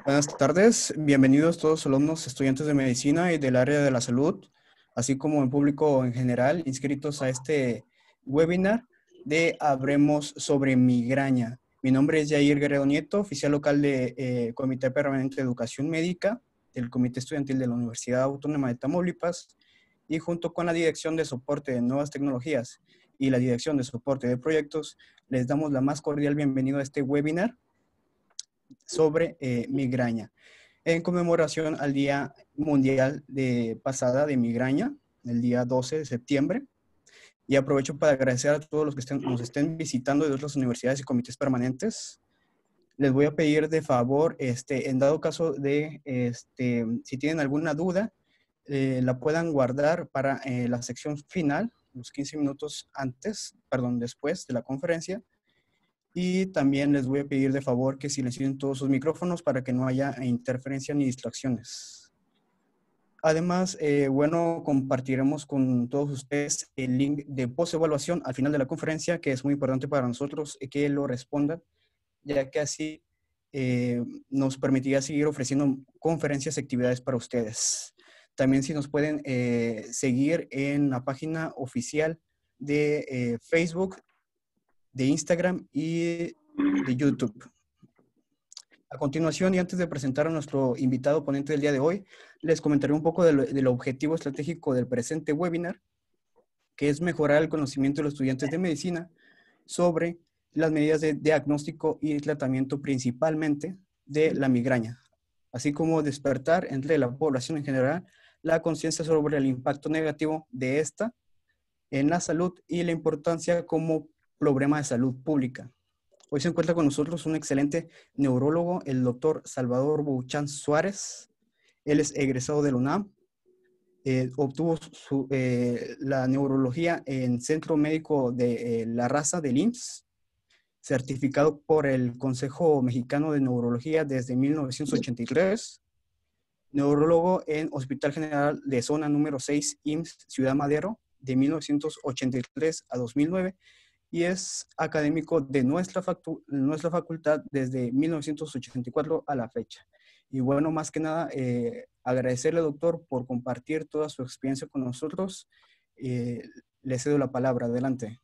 Buenas tardes, bienvenidos todos alumnos, estudiantes de medicina y del área de la salud, así como el público en general, inscritos a este webinar de Hablemos sobre migraña. Mi nombre es Yair Guerrero Nieto, oficial local de Comité Permanente de Educación Médica del Comité Estudiantil de la Universidad Autónoma de Tamaulipas, y junto con la Dirección de Soporte de Nuevas Tecnologías y la Dirección de Soporte de Proyectos, les damos la más cordial bienvenida a este webinar sobre migraña, en conmemoración al Día Mundial pasada de Migraña, el día 12 de septiembre. Y aprovecho para agradecer a todos los que nos estén visitando de otras universidades y comités permanentes. Les voy a pedir de favor, en dado caso de, si tienen alguna duda, la puedan guardar para la sección final, los 15 minutos después de la conferencia. Y también les voy a pedir de favor que silencien todos sus micrófonos para que no haya interferencia ni distracciones. Además, compartiremos con todos ustedes el link de post-evaluación al final de la conferencia, que es muy importante para nosotros que lo respondan, ya que así nos permitirá seguir ofreciendo conferencias y actividades para ustedes. También si nos pueden seguir en la página oficial de Facebook, de Instagram y de YouTube. A continuación, y antes de presentar a nuestro invitado ponente del día de hoy, les comentaré un poco del objetivo estratégico del presente webinar, que es mejorar el conocimiento de los estudiantes de medicina sobre las medidas de diagnóstico y tratamiento principalmente de la migraña, así como despertar entre la población en general la conciencia sobre el impacto negativo de esta en la salud y la importancia como problema de salud pública. Hoy se encuentra con nosotros un excelente neurólogo, el doctor Salvador Bouchán Suárez. Él es egresado de la UNAM, obtuvo la neurología en Centro Médico de la Raza del IMSS, certificado por el Consejo Mexicano de Neurología desde 1983, neurólogo en Hospital General de Zona número 6 IMSS Ciudad Madero de 1983 a 2009, y es académico de nuestra facultad desde 1984 a la fecha. Y bueno, más que nada, agradecerle, doctor, por compartir toda su experiencia con nosotros. Le cedo la palabra. Adelante.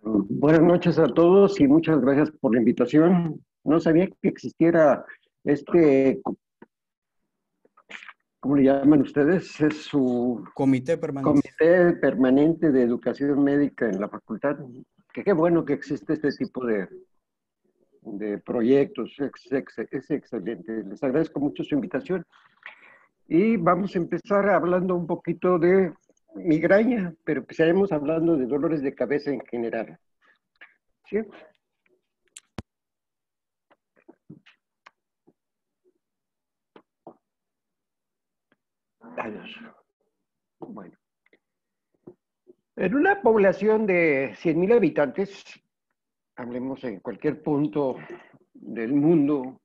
Buenas noches a todos y muchas gracias por la invitación. No sabía que existiera este, ¿cómo le llaman ustedes? Es su Comité permanente. Comité Permanente de Educación Médica en la facultad. Que qué bueno que existe este tipo de proyectos. Es excelente. Les agradezco mucho su invitación. Y vamos a empezar hablando un poquito de migraña, pero que seguimos hablando de dolores de cabeza en general. ¿Sí? Bueno, en una población de 100,000 habitantes, hablemos en cualquier punto del mundo,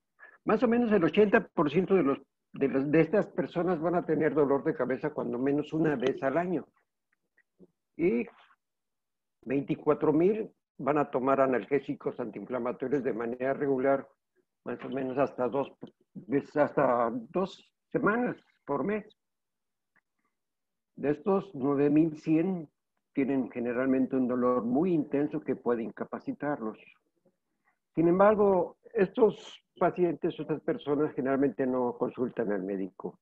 más o menos el 80% de estas personas van a tener dolor de cabeza cuando menos una vez al año. Y 24,000 van a tomar analgésicos antiinflamatorios de manera regular, más o menos hasta dos semanas por mes. De estos 9,100 tienen generalmente un dolor muy intenso que puede incapacitarlos. Sin embargo, estos pacientes, estas personas generalmente no consultan al médico.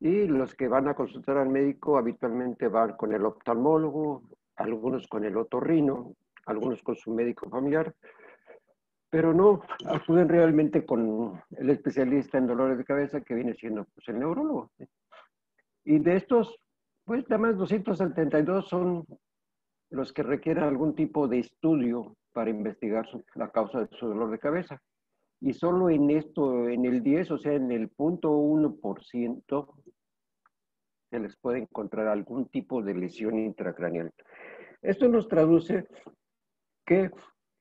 Y los que van a consultar al médico habitualmente van con el oftalmólogo, algunos con el otorrino, algunos con su médico familiar, pero no acuden realmente con el especialista en dolores de cabeza que viene siendo pues, el neurólogo. Y de estos, pues nada más 272 son los que requieren algún tipo de estudio para investigar la causa de su dolor de cabeza. Y solo en esto, en el 10, o sea, en el 0.1%, se les puede encontrar algún tipo de lesión intracraneal. Esto nos traduce que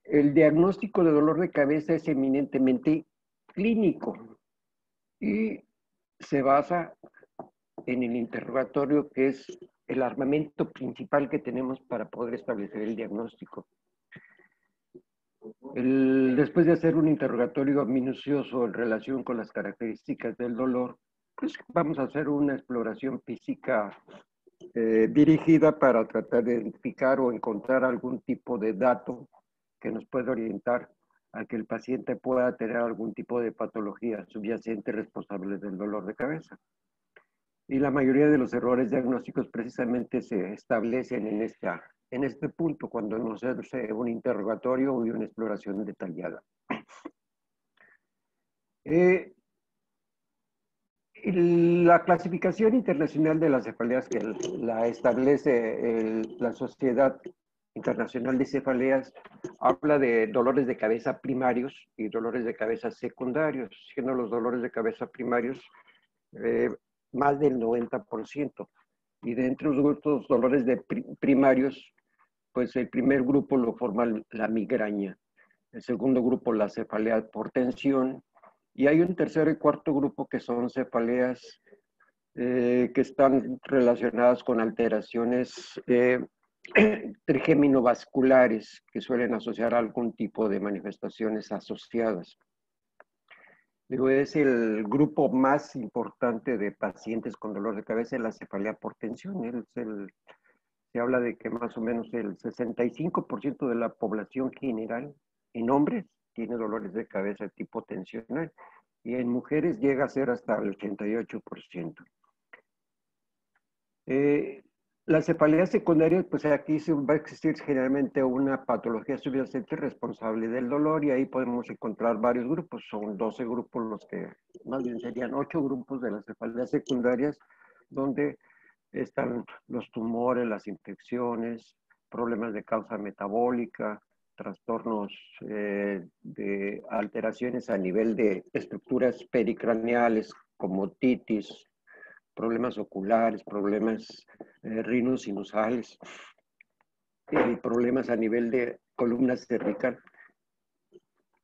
el diagnóstico de dolor de cabeza es eminentemente clínico y se basa en el interrogatorio, que es el armamento principal que tenemos para poder establecer el diagnóstico. Después de hacer un interrogatorio minucioso en relación con las características del dolor, pues vamos a hacer una exploración física dirigida para tratar de identificar o encontrar algún tipo de dato que nos pueda orientar a que el paciente pueda tener algún tipo de patología subyacente responsable del dolor de cabeza. Y la mayoría de los errores diagnósticos precisamente se establecen en este punto, cuando no se hace un interrogatorio y una exploración detallada. La clasificación internacional de las cefaleas que la establece la Sociedad Internacional de Cefaleas habla de dolores de cabeza primarios y dolores de cabeza secundarios, siendo los dolores de cabeza primarios más del 90%. Y dentro de estos dolores de primarios, pues el primer grupo lo forma la migraña, el segundo grupo la cefalea por tensión, y hay un tercer y cuarto grupo que son cefaleas que están relacionadas con alteraciones trigeminovasculares que suelen asociar a algún tipo de manifestaciones asociadas. Digo, es el grupo más importante de pacientes con dolor de cabeza, la cefalea por tensión. Se habla de que más o menos el 65% de la población general en hombres tiene dolores de cabeza de tipo tensional y en mujeres llega a ser hasta el 88%. Las cefaleas secundarias, pues aquí va a existir generalmente una patología subyacente responsable del dolor y ahí podemos encontrar varios grupos. Son 12 grupos los que, más bien serían 8 grupos de las cefaleas secundarias, donde están los tumores, las infecciones, problemas de causa metabólica, trastornos de alteraciones a nivel de estructuras pericraneales como otitis, problemas oculares, problemas rinosinusales, problemas a nivel de columna cervical.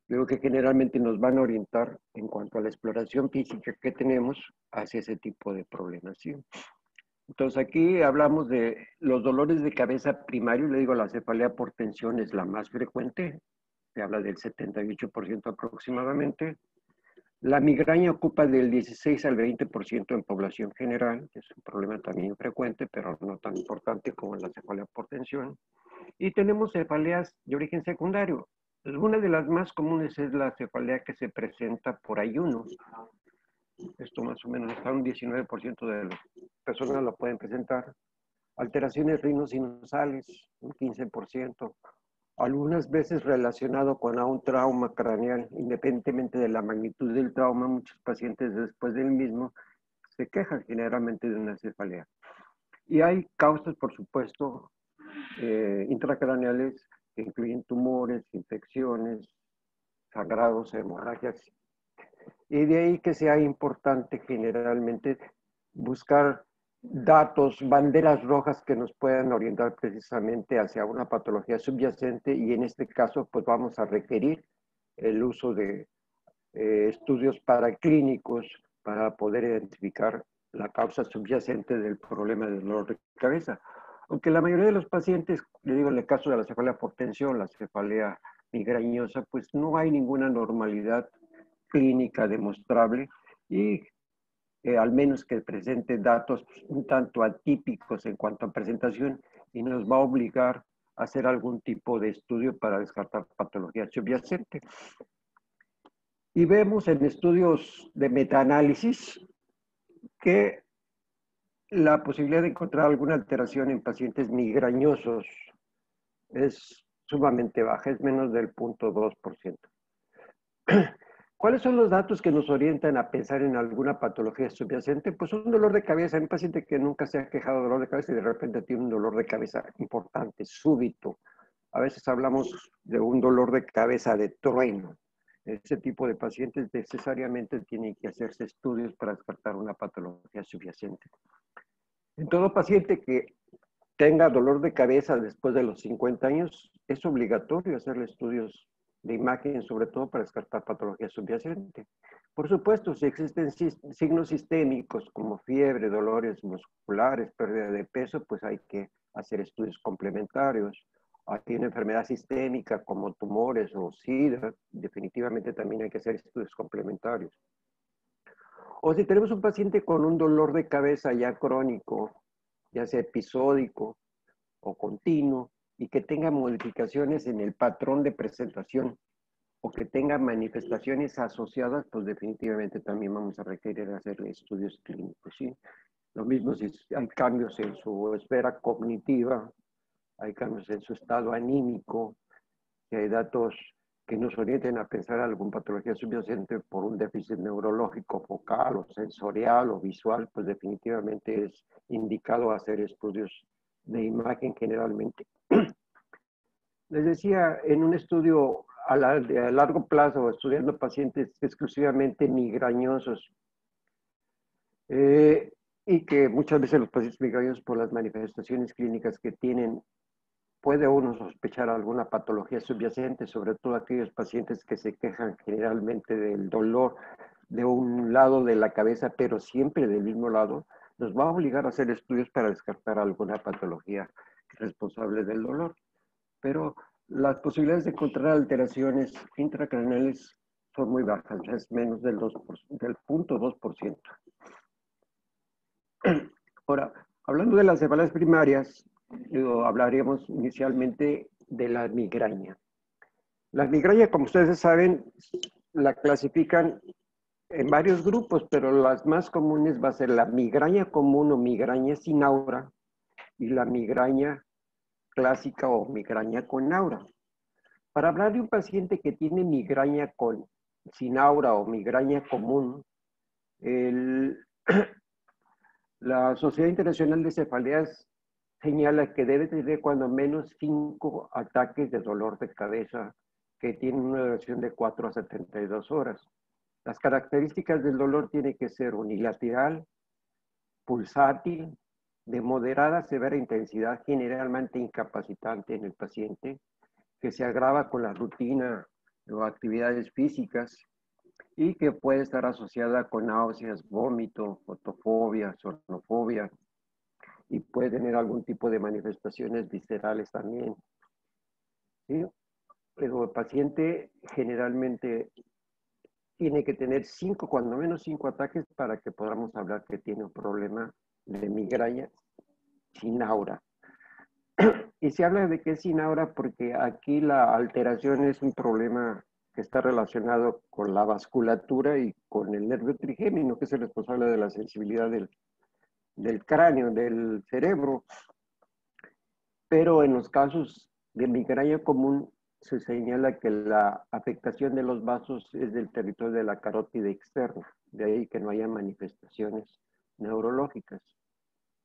Creo que generalmente nos van a orientar en cuanto a la exploración física que tenemos hacia ese tipo de problemas, ¿sí? Entonces aquí hablamos de los dolores de cabeza primarios, le digo la cefalea por tensión es la más frecuente, se habla del 78% aproximadamente. La migraña ocupa del 16 al 20% en población general, es un problema también frecuente, pero no tan importante como la cefalea por tensión. Y tenemos cefaleas de origen secundario. Una de las más comunes es la cefalea que se presenta por ayuno. Esto más o menos hasta un 19% de las personas lo pueden presentar. Alteraciones rinosinusales, un 15%. Algunas veces relacionado con un trauma craneal, independientemente de la magnitud del trauma, muchos pacientes después del mismo se quejan generalmente de una cefalea. Y hay causas, por supuesto, intracraneales que incluyen tumores, infecciones, sangrados, hemorragias. Y de ahí que sea importante generalmente buscar datos, banderas rojas que nos puedan orientar precisamente hacia una patología subyacente y en este caso pues vamos a requerir el uso de estudios paraclínicos para poder identificar la causa subyacente del problema del dolor de cabeza. Aunque la mayoría de los pacientes, le digo en el caso de la cefalea por tensión, la cefalea migrañosa, pues no hay ninguna normalidad clínica demostrable y al menos que presente datos un tanto atípicos en cuanto a presentación y nos va a obligar a hacer algún tipo de estudio para descartar patología subyacente. Y vemos en estudios de metaanálisis que la posibilidad de encontrar alguna alteración en pacientes migrañosos es sumamente baja, es menos del 0.2%. ¿Cuáles son los datos que nos orientan a pensar en alguna patología subyacente? Pues un dolor de cabeza, un paciente que nunca se ha quejado de dolor de cabeza y de repente tiene un dolor de cabeza importante, súbito. A veces hablamos de un dolor de cabeza de trueno. Ese tipo de pacientes necesariamente tienen que hacerse estudios para descartar una patología subyacente. En todo paciente que tenga dolor de cabeza después de los 50 años, es obligatorio hacerle estudios de imagen, sobre todo para descartar patología subyacente. Por supuesto, si existen signos sistémicos como fiebre, dolores musculares, pérdida de peso, pues hay que hacer estudios complementarios. tiene enfermedad sistémica como tumores o SIDA, definitivamente también hay que hacer estudios complementarios. O si tenemos un paciente con un dolor de cabeza ya crónico, ya sea episódico o continuo, y que tenga modificaciones en el patrón de presentación o que tenga manifestaciones asociadas, pues definitivamente también vamos a requerir hacer estudios clínicos, ¿sí? Lo mismo si hay cambios en su esfera cognitiva, hay cambios en su estado anímico, si hay datos que nos orienten a pensar alguna patología subyacente por un déficit neurológico focal o sensorial o visual, pues definitivamente es indicado hacer estudios de imagen generalmente. Les decía, en un estudio a largo plazo, estudiando pacientes exclusivamente migrañosos, y que muchas veces los pacientes migrañosos por las manifestaciones clínicas que tienen, puede uno sospechar alguna patología subyacente, sobre todo aquellos pacientes que se quejan generalmente del dolor de un lado de la cabeza, pero siempre del mismo lado, nos va a obligar a hacer estudios para descartar alguna patología responsable del dolor. Pero las posibilidades de encontrar alteraciones intracraneales son muy bajas, es menos del 0.2%. Ahora, hablando de las cefaleas primarias, hablaríamos inicialmente de la migraña. La migraña, como ustedes saben, la clasifican en varios grupos, pero las más comunes va a ser la migraña común o migraña sin aura y la migraña clásica o migraña con aura. Para hablar de un paciente que tiene migraña sin aura o migraña común, la Sociedad Internacional de Cefaleas señala que debe tener cuando menos 5 ataques de dolor de cabeza que tienen una duración de 4 a 72 horas. Las características del dolor tienen que ser unilateral, pulsátil, de moderada a severa intensidad, generalmente incapacitante en el paciente, que se agrava con la rutina o actividades físicas y que puede estar asociada con náuseas, vómito, fotofobia, sonofobia, y puede tener algún tipo de manifestaciones viscerales también, ¿sí? Pero el paciente generalmente tiene que tener 5, cuando menos 5 ataques para que podamos hablar que tiene un problema de migraña sin aura. Y se habla de que es sin aura porque aquí la alteración es un problema que está relacionado con la vasculatura y con el nervio trigémino, que es el responsable de la sensibilidad del cráneo, del cerebro. Pero en los casos de migraña común se señala que la afectación de los vasos es del territorio de la carótida externa, de ahí que no haya manifestaciones neurológicas.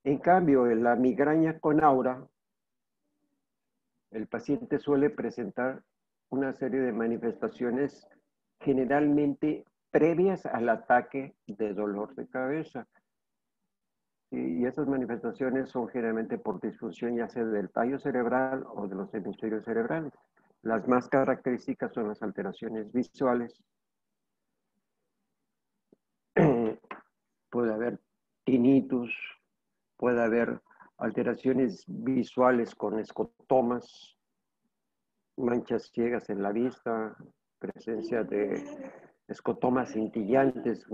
En cambio, en la migraña con aura, el paciente suele presentar una serie de manifestaciones generalmente previas al ataque de dolor de cabeza. Y esas manifestaciones son generalmente por disfunción ya sea del tallo cerebral o de los hemisferios cerebrales. Las más características son las alteraciones visuales. Puede haber tinnitus, puede haber alteraciones visuales con escotomas, manchas ciegas en la vista, presencia de escotomas cintillantes.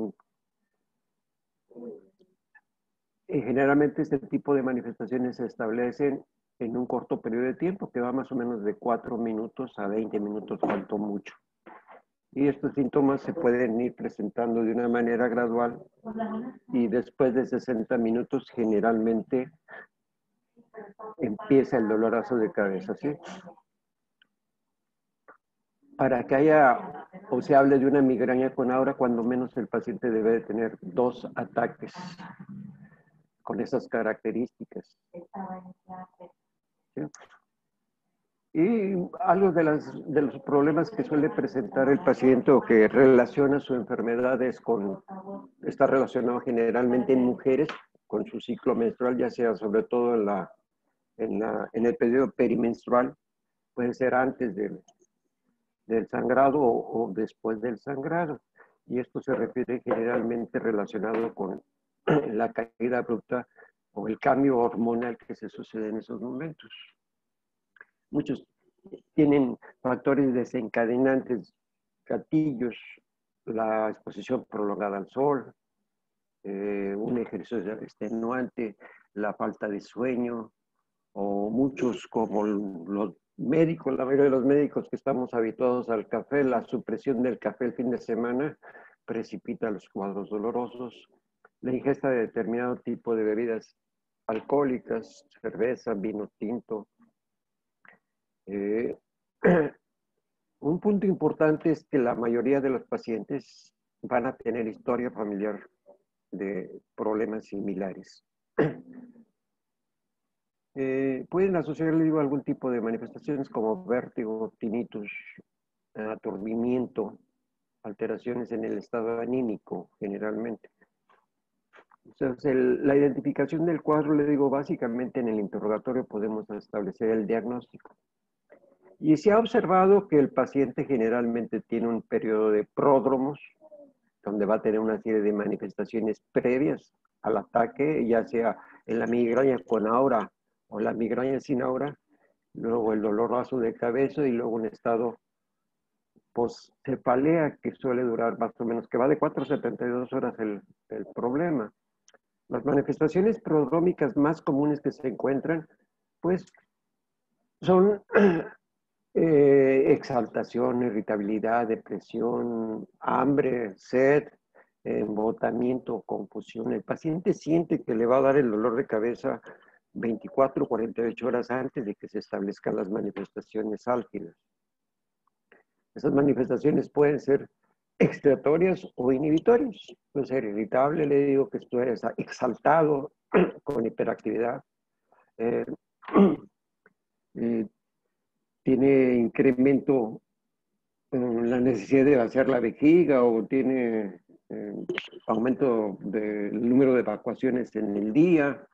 Generalmente este tipo de manifestaciones se establecen en un corto periodo de tiempo, que va más o menos de 4 minutos a 20 minutos, cuanto mucho. Y estos síntomas se pueden ir presentando de una manera gradual y después de 60 minutos generalmente empieza el dolorazo de cabeza, ¿sí? Para que haya o se hable de una migraña con aura, cuando menos el paciente debe de tener 2 ataques con esas características. ¿Sí? Y algo de los problemas que suele presentar el paciente o que relaciona su enfermedad está relacionado generalmente en mujeres con su ciclo menstrual, ya sea sobre todo en el periodo perimenstrual, puede ser antes del sangrado o después del sangrado. Y esto se refiere generalmente relacionado con la caída abrupta o el cambio hormonal que se sucede en esos momentos. Muchos tienen factores desencadenantes, gatillos, la exposición prolongada al sol, un ejercicio extenuante, la falta de sueño, o muchos como los médicos, la mayoría de los médicos que estamos habituados al café, la supresión del café el fin de semana precipita los cuadros dolorosos, la ingesta de determinado tipo de bebidas alcohólicas, cerveza, vino tinto. Un punto importante es que la mayoría de los pacientes van a tener historia familiar de problemas similares. Pueden asociarle, digo, algún tipo de manifestaciones como vértigo, tinnitus, aturdimiento, alteraciones en el estado anímico, generalmente. Entonces, la identificación del cuadro, le digo, básicamente en el interrogatorio podemos establecer el diagnóstico. Y se ha observado que el paciente generalmente tiene un periodo de pródromos, donde va a tener una serie de manifestaciones previas al ataque, ya sea en la migraña con aura o la migraña sin aura, luego el dolor raso de cabeza y luego un estado post-cefalea que suele durar más o menos, que va de 4 a 72 horas el problema. Las manifestaciones prodrómicas más comunes que se encuentran, pues, son exaltación, irritabilidad, depresión, hambre, sed, embotamiento, confusión. El paciente siente que le va a dar el dolor de cabeza 24 o 48 horas antes de que se establezcan las manifestaciones álgidas. Esas manifestaciones pueden ser excitatorias o inhibitorias. Puede ser irritable, le digo que esto es exaltado, con hiperactividad. Tiene incremento en la necesidad de vaciar la vejiga o tiene aumento del número de evacuaciones en el día.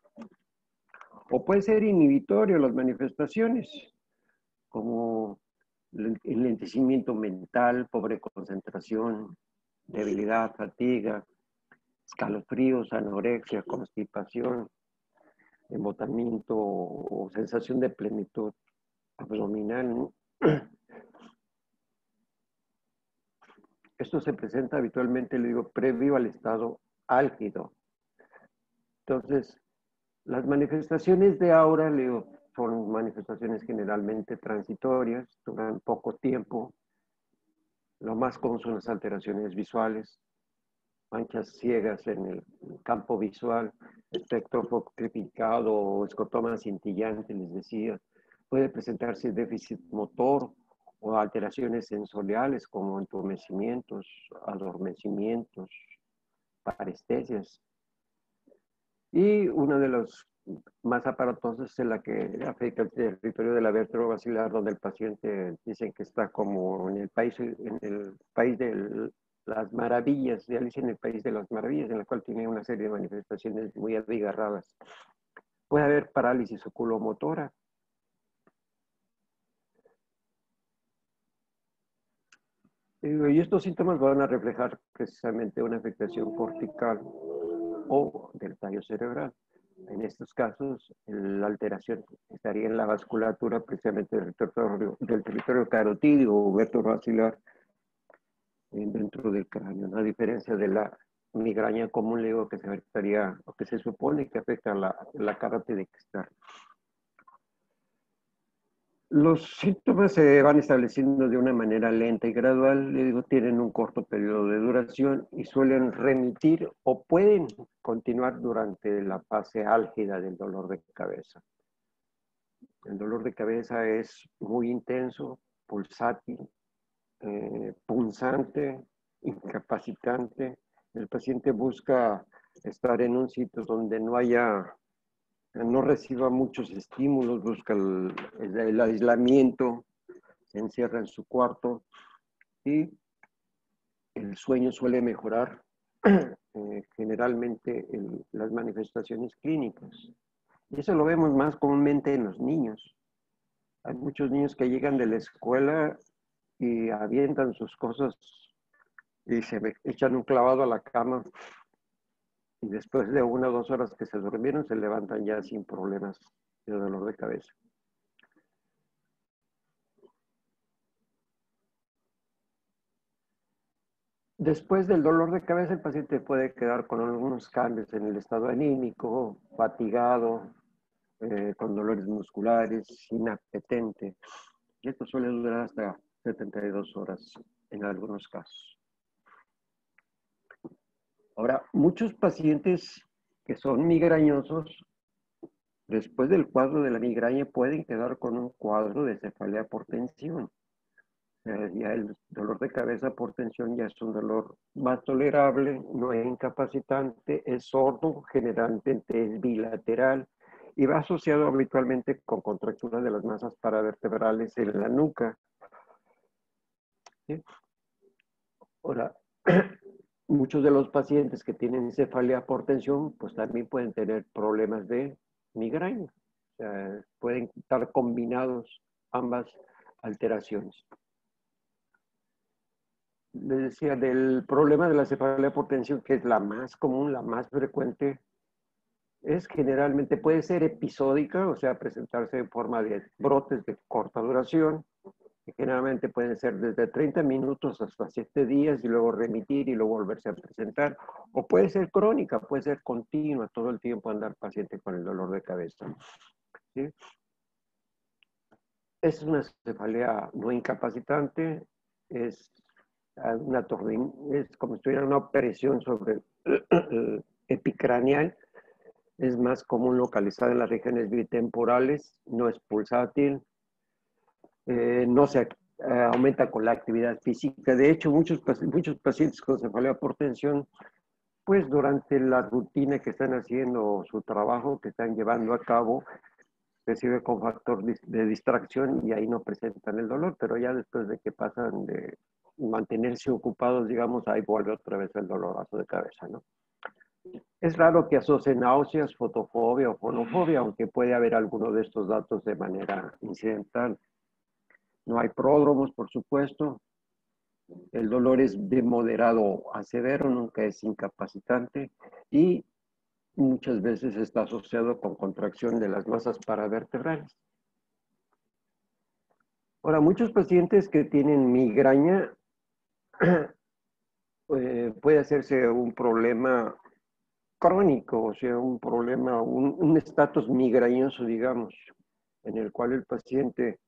O puede ser inhibitorio las manifestaciones, como el enlentecimiento mental, pobre concentración, debilidad, fatiga, escalofríos, anorexia, constipación, embotamiento o sensación de plenitud abdominal. Esto se presenta habitualmente, le digo, previo al estado álgido. Entonces, las manifestaciones de aura, le digo, son manifestaciones generalmente transitorias, duran poco tiempo. Lo más común son las alteraciones visuales, manchas ciegas en el campo visual, espectro focrificado o escotoma cintillante, les decía. Puede presentarse déficit motor o alteraciones sensoriales como entumecimientos, adormecimientos, parestesias. Y una de los más aparatosos es la que afecta el territorio de la vértebra basilar, donde el paciente dicen que está como en el país de las maravillas, de Alicia en el País de las Maravillas, en la cual tiene una serie de manifestaciones muy abigarradas. Puede haber parálisis oculomotora. Y estos síntomas van a reflejar precisamente una afectación cortical o del tallo cerebral. En estos casos, la alteración estaría en la vasculatura precisamente del territorio carotídeo o vértebro-basilar dentro del cráneo, a diferencia de la migraña común, le digo que se afectaría, o que se supone que afecta a la carótida externa. Los síntomas se van estableciendo de una manera lenta y gradual, le digo, tienen un corto periodo de duración y suelen remitir o pueden continuar durante la fase álgida del dolor de cabeza. El dolor de cabeza es muy intenso, pulsátil, punzante, incapacitante. El paciente busca estar en un sitio donde no reciba muchos estímulos, busca el aislamiento, se encierra en su cuarto y el sueño suele mejorar generalmente las manifestaciones clínicas. Y eso lo vemos más comúnmente en los niños. Hay muchos niños que llegan de la escuela y avientan sus cosas y se echan un clavado a la cama y después de 1 o 2 horas que se durmieron se levantan ya sin problemas de dolor de cabeza. Después del dolor de cabeza, el paciente puede quedar con algunos cambios en el estado anímico, fatigado, con dolores musculares, inapetente. Y esto suele durar hasta 72 horas en algunos casos. Ahora, muchos pacientes que son migrañosos, después del cuadro de la migraña, pueden quedar con un cuadro de cefalea por tensión. Ya el dolor de cabeza por tensión ya es un dolor más tolerable, no es incapacitante, es sordo, generalmente es bilateral y va asociado habitualmente con contracturas de las masas paravertebrales en la nuca. ¿Sí? Ahora, muchos de los pacientes que tienen cefalea por tensión, pues también pueden tener problemas de migraña. O sea, pueden estar combinados ambas alteraciones. Les decía, del problema de la cefalea por tensión, que es la más común, la más frecuente, es generalmente puede ser episódica, o sea, presentarse en forma de brotes de corta duración, que generalmente pueden ser desde 30 minutos hasta 7 días y luego remitir y luego volverse a presentar, o puede ser crónica, puede ser continua, todo el tiempo andar paciente con el dolor de cabeza. ¿Sí? Es una cefalea no incapacitante, es es como si tuviera una opresión sobre epicraneal, es más común localizada en las regiones bitemporales, no es pulsátil, no se aumenta con la actividad física. De hecho, muchos pacientes con cefalea por tensión, pues durante la rutina que están haciendo, su trabajo que están llevando a cabo, recibe con factor de distracción y ahí no presentan el dolor, pero ya después de que pasan de mantenerse ocupados, digamos, ahí vuelve otra vez el dolorazo de cabeza, ¿no? Es raro que asocien náuseas, fotofobia o fonofobia, aunque puede haber alguno de estos datos de manera incidental. No hay pródromos, por supuesto. El dolor es de moderado a severo, nunca es incapacitante y muchas veces está asociado con contracción de las masas paravertebrales. Ahora, muchos pacientes que tienen migraña puede hacerse un problema crónico, o sea, un problema, un estatus migrañoso, digamos, en el cual el paciente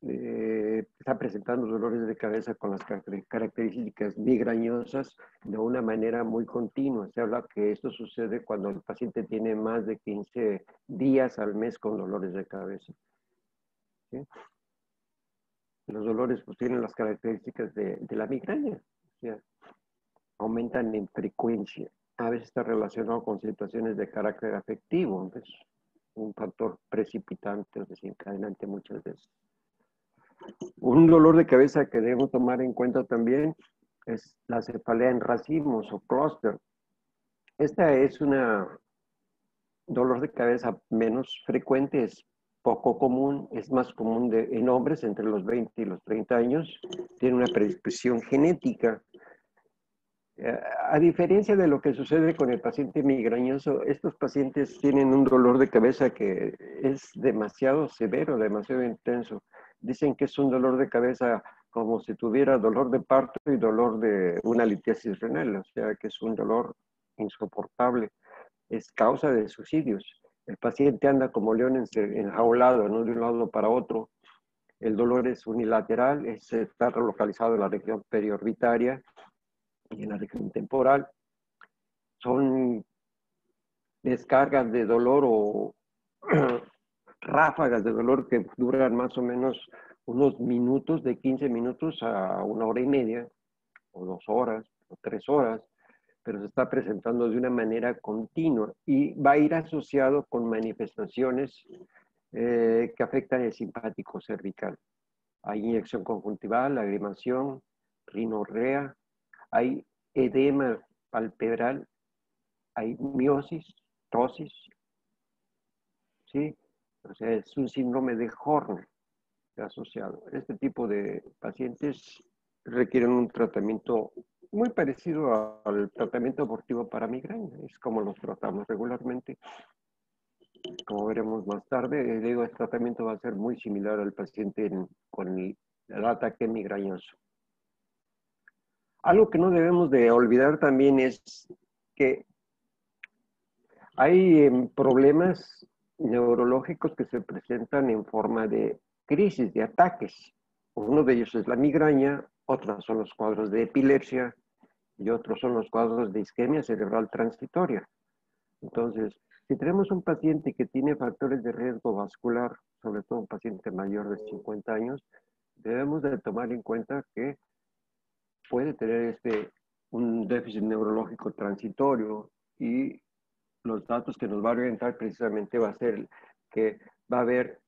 está presentando dolores de cabeza con las características migrañosas de una manera muy continua. Se habla que esto sucede cuando el paciente tiene más de 15 días al mes con dolores de cabeza. ¿Sí? Los dolores pues tienen las características de la migraña, o sea, aumentan en frecuencia. A veces está relacionado con situaciones de carácter afectivo, es un factor precipitante o desencadenante muchas veces. Un dolor de cabeza que debemos tomar en cuenta también es la cefalea en racimos o clúster. Esta es una dolor de cabeza menos frecuente, es poco común, es más común en hombres entre los 20 y los 30 años, tiene una predisposición genética. A diferencia de lo que sucede con el paciente migrañoso, estos pacientes tienen un dolor de cabeza que es demasiado severo, demasiado intenso. Dicen que es un dolor de cabeza como si tuviera dolor de parto y dolor de una litiasis renal, o sea que es un dolor insoportable. Es causa de suicidios. El paciente anda como león enjaulado, ¿no? De un lado para otro. El dolor es unilateral, está localizado en la región periorbitaria y en la región temporal. Son descargas de dolor o ráfagas de dolor que duran más o menos unos minutos, de 15 minutos a 1 hora y media, o 2 horas, o 3 horas, pero se está presentando de una manera continua y va a ir asociado con manifestaciones que afectan el simpático cervical. Hay inyección conjuntival, lagrimación, rinorrea, hay edema palpebral, hay miosis, tosis, ¿sí? O sea, es un síndrome de Horner asociado. Este tipo de pacientes requieren un tratamiento muy parecido al tratamiento abortivo para migraña. Es como los tratamos regularmente. Como veremos más tarde, digo, este tratamiento va a ser muy similar al paciente con el ataque migrañoso. Algo que no debemos de olvidar también es que hay problemas neurológicos que se presentan en forma de crisis, de ataques. Uno de ellos es la migraña, otros son los cuadros de epilepsia y otros son los cuadros de isquemia cerebral transitoria. Entonces, si tenemos un paciente que tiene factores de riesgo vascular, sobre todo un paciente mayor de 50 años, debemos de tomar en cuenta que puede tener un déficit neurológico transitorio, y los datos que nos va a orientar precisamente va a ser que va a haber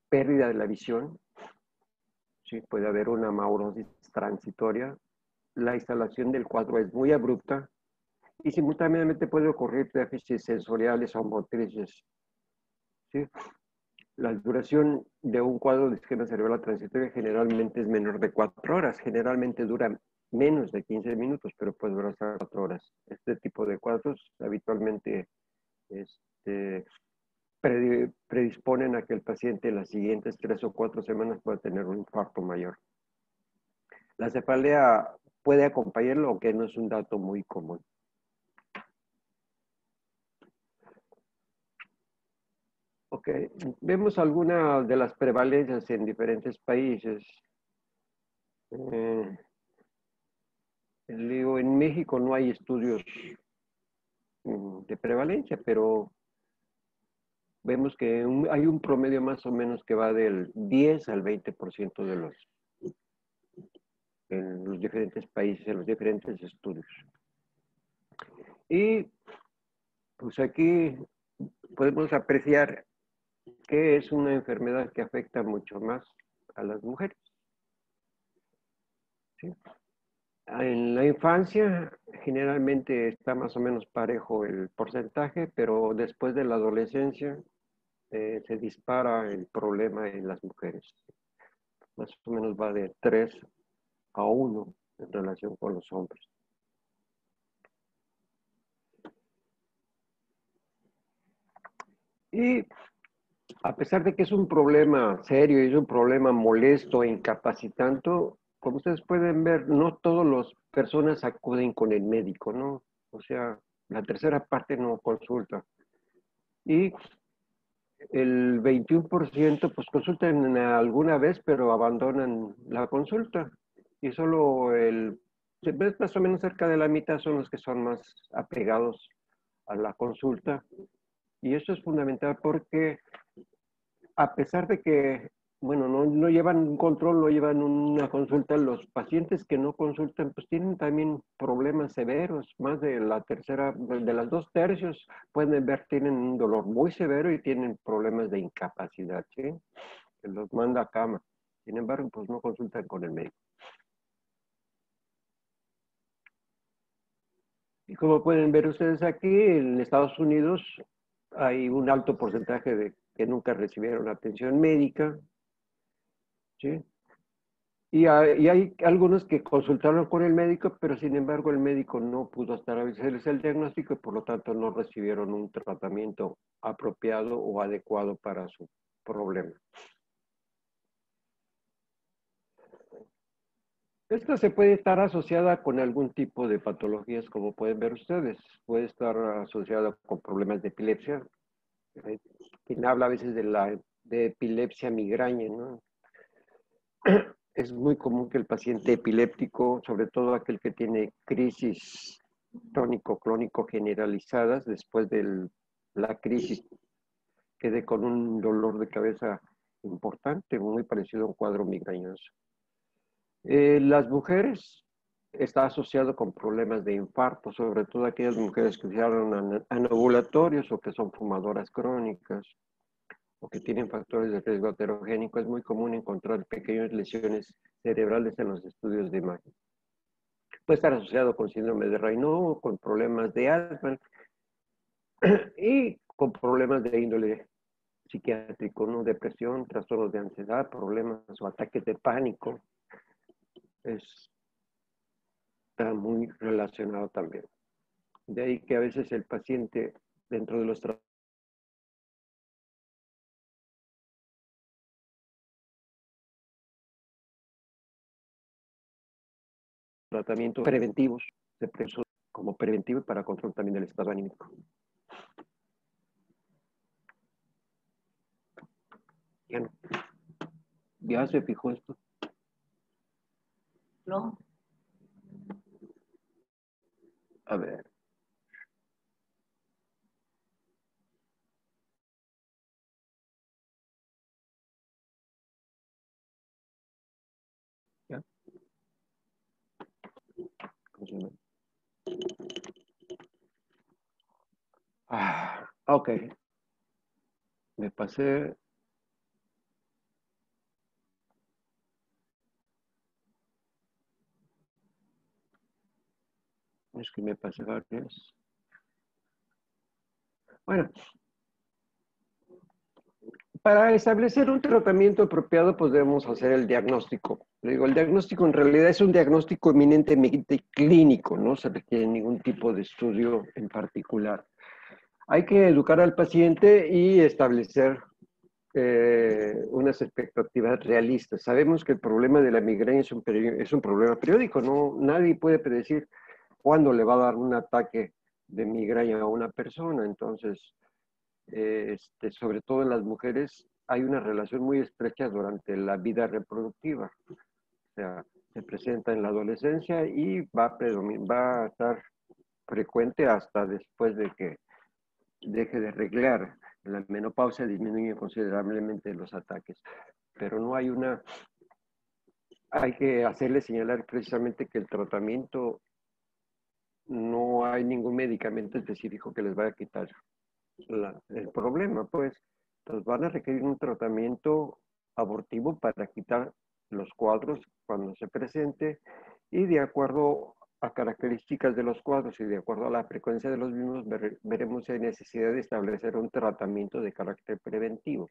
pérdida de la visión, ¿sí? Puede haber una maurosis transitoria, la instalación del cuadro es muy abrupta y simultáneamente puede ocurrir déficits sensoriales o motrices, ¿sí? La duración de un cuadro de isquemia cerebral transitoria generalmente es menor de 4 horas, generalmente dura menos de 15 minutos, pero puede durar hasta 4 horas. Este tipo de cuadros habitualmente este, predisponen a que el paciente en las siguientes 3 o 4 semanas pueda tener un infarto mayor. La cefalea puede acompañarlo, aunque no es un dato muy común. Ok, vemos algunas de las prevalencias en diferentes países. Digo, en México no hay estudios de prevalencia, pero vemos que hay un promedio más o menos que va del 10 al 20% en los diferentes países, en los diferentes estudios. Y pues aquí podemos apreciar que es una enfermedad que afecta mucho más a las mujeres, ¿sí? En la infancia generalmente está más o menos parejo el porcentaje, pero después de la adolescencia se dispara el problema en las mujeres. Más o menos va de 3 a 1 en relación con los hombres. Y a pesar de que es un problema serio y es un problema molesto e incapacitante, como ustedes pueden ver, no todas las personas acuden con el médico, ¿no? O sea, la tercera parte no consulta. Y el 21% pues consultan alguna vez, pero abandonan la consulta. Y solo más o menos cerca de la mitad son los que son más apegados a la consulta. Y eso es fundamental porque a pesar de que, bueno, no llevan un control, no llevan una consulta, los pacientes que no consultan, pues tienen también problemas severos. Más de la tercera, de las 2/3 pueden ver, tienen un dolor muy severo y tienen problemas de incapacidad, ¿sí? Que los manda a cama. Sin embargo, pues no consultan con el médico. Y como pueden ver ustedes aquí, en Estados Unidos hay un alto porcentaje de que nunca recibieron atención médica, ¿sí? Y hay algunos que consultaron con el médico, pero sin embargo el médico no pudo hacerles el diagnóstico y por lo tanto no recibieron un tratamiento apropiado o adecuado para su problema. Esta se puede estar asociada con algún tipo de patologías, como pueden ver ustedes. Puede estar asociada con problemas de epilepsia. Quien habla a veces de epilepsia migraña, ¿no? Es muy común que el paciente epiléptico, sobre todo aquel que tiene crisis tónico-clónico generalizadas, después de la crisis quede con un dolor de cabeza importante, muy parecido a un cuadro migrañoso. Las mujeres está asociado con problemas de infarto, sobre todo aquellas mujeres que usaron anovulatorios o que son fumadoras crónicas o que tienen factores de riesgo heterogénico. Es muy común encontrar pequeñas lesiones cerebrales en los estudios de imagen. Puede estar asociado con síndrome de Raynaud, con problemas de Alzheimer y con problemas de índole psiquiátrico, ¿no? Depresión, trastornos de ansiedad, problemas o ataques de pánico. Está muy relacionado también. De ahí que a veces el paciente, dentro de los tratamientos preventivos se presumen como preventivo y para control también del estado anímico. Ya no. ¿Ya se fijó esto? No. A ver. ¿Ya? Ok. Me pasé. Es que me pasé varias. Bueno, para establecer un tratamiento apropiado podemos hacer el diagnóstico. Le digo, el diagnóstico en realidad es un diagnóstico eminentemente clínico, no se requiere ningún tipo de estudio en particular. Hay que educar al paciente y establecer unas expectativas realistas. Sabemos que el problema de la migraña es un problema periódico, ¿no? Nadie puede predecir cuándo le va a dar un ataque de migraña a una persona. Entonces, sobre todo en las mujeres, hay una relación muy estrecha durante la vida reproductiva. O sea, se presenta en la adolescencia y va a estar frecuente hasta después de que deje de reglar. En la menopausia disminuye considerablemente los ataques, pero no hay hay que hacerle señalar precisamente que el tratamiento, no hay ningún medicamento específico que les vaya a quitar el problema, pues. Entonces van a requerir un tratamiento abortivo para quitar los cuadros cuando se presente y de acuerdo a características de los cuadros y de acuerdo a la frecuencia de los mismos, veremos si hay necesidad de establecer un tratamiento de carácter preventivo.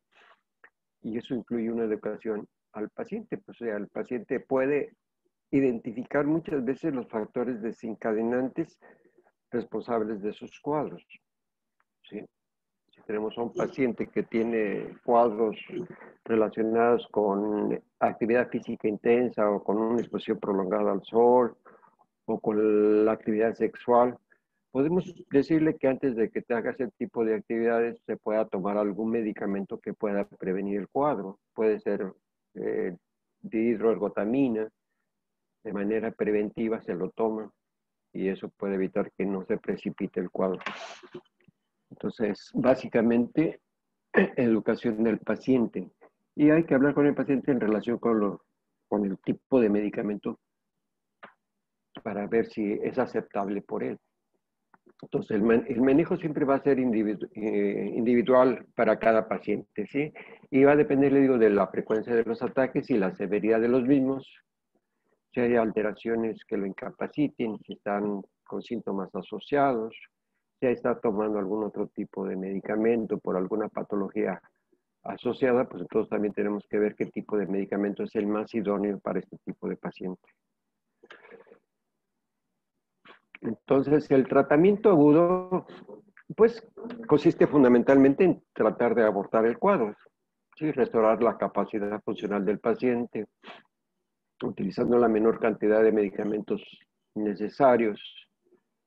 Y eso incluye una educación al paciente. Pues, o sea, el paciente puede identificar muchas veces los factores desencadenantes responsables de esos cuadros. ¿Sí? Si tenemos a un paciente que tiene cuadros relacionados con actividad física intensa o con una exposición prolongada al sol o con la actividad sexual, podemos decirle que antes de que te haga ese tipo de actividades se pueda tomar algún medicamento que pueda prevenir el cuadro. Puede ser dihidroergotamina, de manera preventiva se lo toma y eso puede evitar que no se precipite el cuadro. Entonces, básicamente, educación del paciente. Y hay que hablar con el paciente en relación con el tipo de medicamento para ver si es aceptable por él. Entonces, el manejo siempre va a ser individual para cada paciente, ¿sí? Y va a depender, le digo, de la frecuencia de los ataques y la severidad de los mismos, si hay alteraciones que lo incapaciten, si están con síntomas asociados, si está tomando algún otro tipo de medicamento por alguna patología asociada, pues entonces también tenemos que ver qué tipo de medicamento es el más idóneo para este tipo de paciente. Entonces, el tratamiento agudo, pues, consiste fundamentalmente en tratar de abortar el cuadro, ¿sí? Restaurar la capacidad funcional del paciente, utilizando la menor cantidad de medicamentos necesarios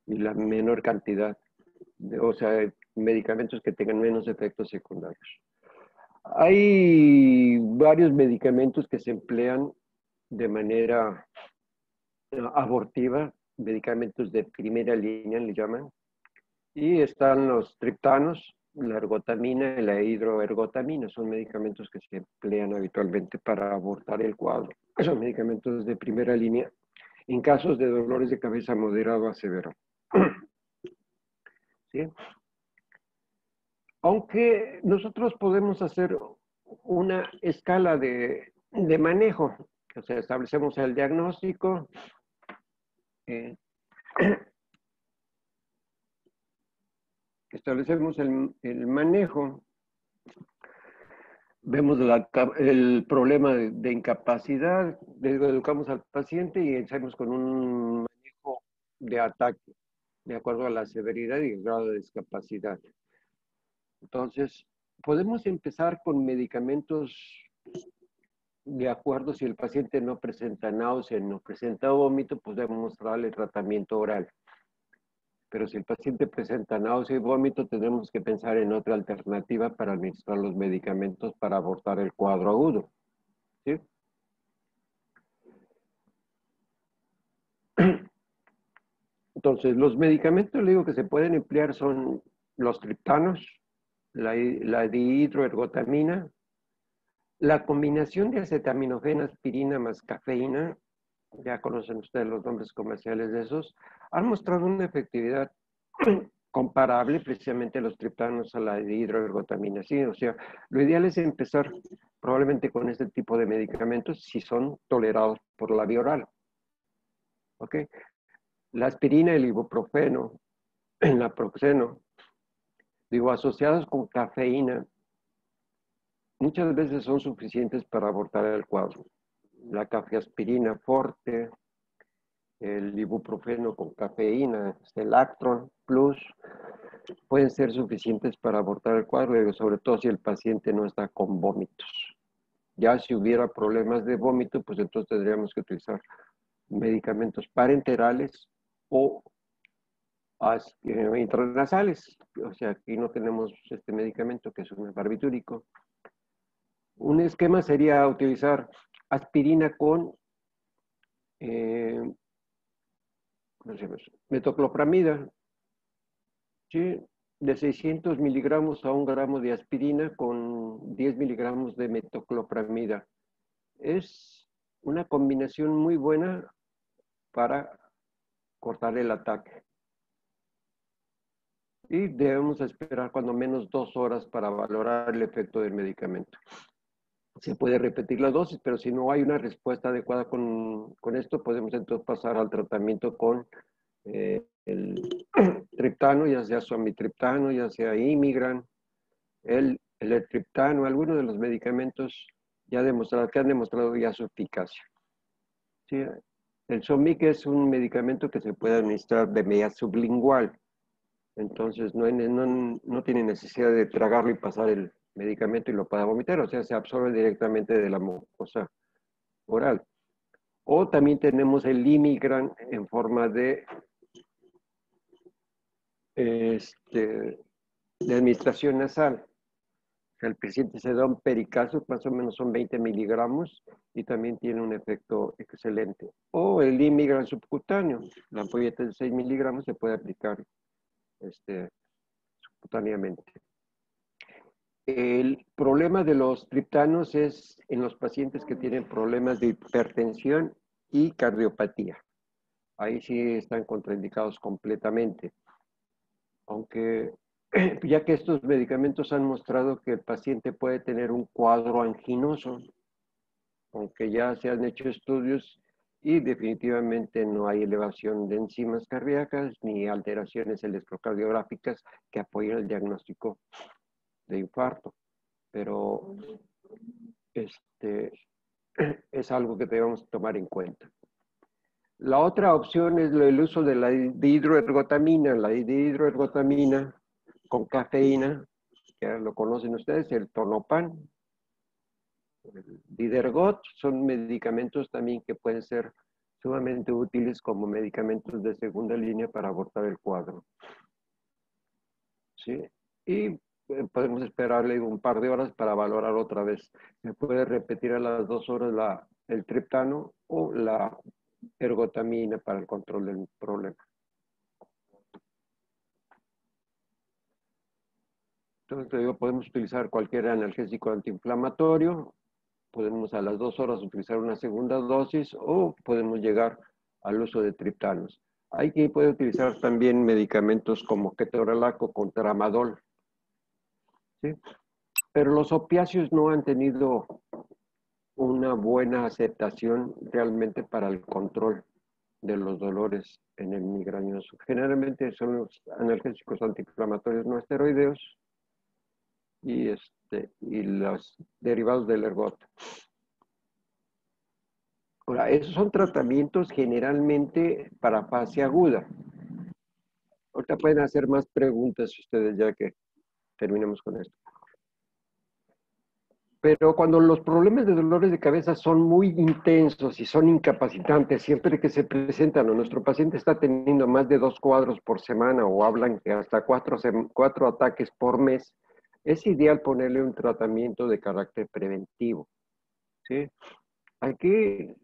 y la menor cantidad, o sea, medicamentos que tengan menos efectos secundarios. Hay varios medicamentos que se emplean de manera abortiva, medicamentos de primera línea le llaman, y están los triptanos, la ergotamina y la hidroergotamina, son medicamentos que se emplean habitualmente para abortar el cuadro. Son medicamentos de primera línea en casos de dolores de cabeza moderado a severo. ¿Sí? Aunque nosotros podemos hacer una escala de manejo, o sea, establecemos el diagnóstico, establecemos el manejo, vemos el problema de incapacidad, educamos al paciente y empezamos con un manejo de ataque, de acuerdo a la severidad y el grado de discapacidad. Entonces, podemos empezar con medicamentos de acuerdo, si el paciente no presenta náusea, no presenta vómito, podemos darle tratamiento oral. Pero si el paciente presenta náusea y vómito, tenemos que pensar en otra alternativa para administrar los medicamentos para abordar el cuadro agudo. ¿Sí? Entonces, los medicamentos, le digo, que se pueden emplear son los triptanos, la dihidroergotamina, la combinación de acetaminofén, aspirina más cafeína, ya conocen ustedes los nombres comerciales de esos, han mostrado una efectividad comparable precisamente a los triptanos a la dihidroergotamina. Sí, o sea, lo ideal es empezar probablemente con este tipo de medicamentos si son tolerados por la vía oral. ¿Ok? La aspirina, el ibuprofeno, el naproxeno, digo, asociados con cafeína, muchas veces son suficientes para abordar el cuadro. La cafeaspirina forte, el ibuprofeno con cafeína, el Actron Plus, pueden ser suficientes para abordar el cuadro, sobre todo si el paciente no está con vómitos. Ya si hubiera problemas de vómito, pues entonces tendríamos que utilizar medicamentos parenterales o intranasales. O sea, aquí no tenemos este medicamento que es un barbitúrico. Un esquema sería utilizar aspirina con metoclopramida, ¿sí? De 600 miligramos a 1 gramo de aspirina con 10 miligramos de metoclopramida. Es una combinación muy buena para cortar el ataque. Y debemos esperar cuando menos 2 horas para valorar el efecto del medicamento. Se puede repetir la dosis, pero si no hay una respuesta adecuada con esto, podemos entonces pasar al tratamiento con el triptano, ya sea suamitriptano, ya sea Imigran, el triptano, algunos de los medicamentos ya demostrado, que han demostrado ya su eficacia. ¿Sí? El Somic es un medicamento que se puede administrar de manera sublingual, entonces no tiene necesidad de tragarlo y pasar el medicamento y lo pueda vomitar, o sea, se absorbe directamente de la mucosa oral. O también tenemos el Imigran en forma de administración nasal. O sea, el paciente se da un pericazo, más o menos son 20 miligramos, y también tiene un efecto excelente. O el Imigran subcutáneo, la ampolleta de 6 miligramos se puede aplicar subcutáneamente. El problema de los triptanos es en los pacientes que tienen problemas de hipertensión y cardiopatía. Ahí sí están contraindicados completamente. Aunque, ya que estos medicamentos han mostrado que el paciente puede tener un cuadro anginoso, aunque ya se han hecho estudios y definitivamente no hay elevación de enzimas cardíacas ni alteraciones electrocardiográficas que apoyen el diagnóstico de infarto. Pero es algo que debemos tomar en cuenta. La otra opción es el uso de la dihidroergotamina. La dihidroergotamina con cafeína, que lo conocen ustedes, el Tonopan, el Didergot, son medicamentos también que pueden ser sumamente útiles como medicamentos de segunda línea para abordar el cuadro. ¿Sí? Y podemos esperarle un par de horas para valorar otra vez. Se puede repetir a las 2 horas el triptano o la ergotamina para el control del problema. Entonces, podemos utilizar cualquier analgésico antiinflamatorio, podemos a las 2 horas utilizar una segunda dosis o podemos llegar al uso de triptanos. Hay quien puede utilizar también medicamentos como ketorolaco con tramadol, ¿sí? Pero los opiáceos no han tenido una buena aceptación realmente para el control de los dolores en el migrañoso. Generalmente son los analgésicos antiinflamatorios no esteroideos y los derivados del ergot. Ahora, esos son tratamientos generalmente para fase aguda. Ahorita pueden hacer más preguntas ustedes ya que terminemos con esto. Pero cuando los problemas de dolores de cabeza son muy intensos y son incapacitantes, siempre que se presentan o nuestro paciente está teniendo más de 2 cuadros por semana o hablan que hasta 4 ataques por mes, es ideal ponerle un tratamiento de carácter preventivo, ¿sí? Aquí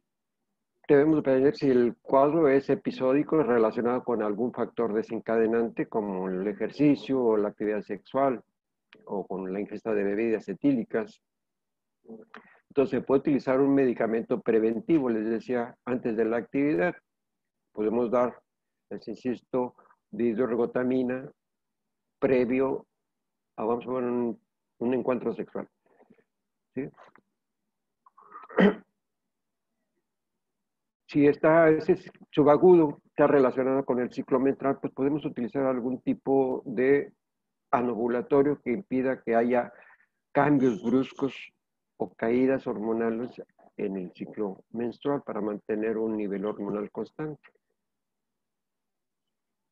debemos ver si el cuadro es episódico relacionado con algún factor desencadenante como el ejercicio o la actividad sexual o con la ingesta de bebidas etílicas. Entonces, se puede utilizar un medicamento preventivo, les decía, antes de la actividad. Podemos dar, les insisto, dihidroergotamina previo a, vamos a ver, un encuentro sexual. ¿Sí? Si ese subagudo está relacionado con el ciclo menstrual, pues podemos utilizar algún tipo de anovulatorio que impida que haya cambios bruscos o caídas hormonales en el ciclo menstrual para mantener un nivel hormonal constante.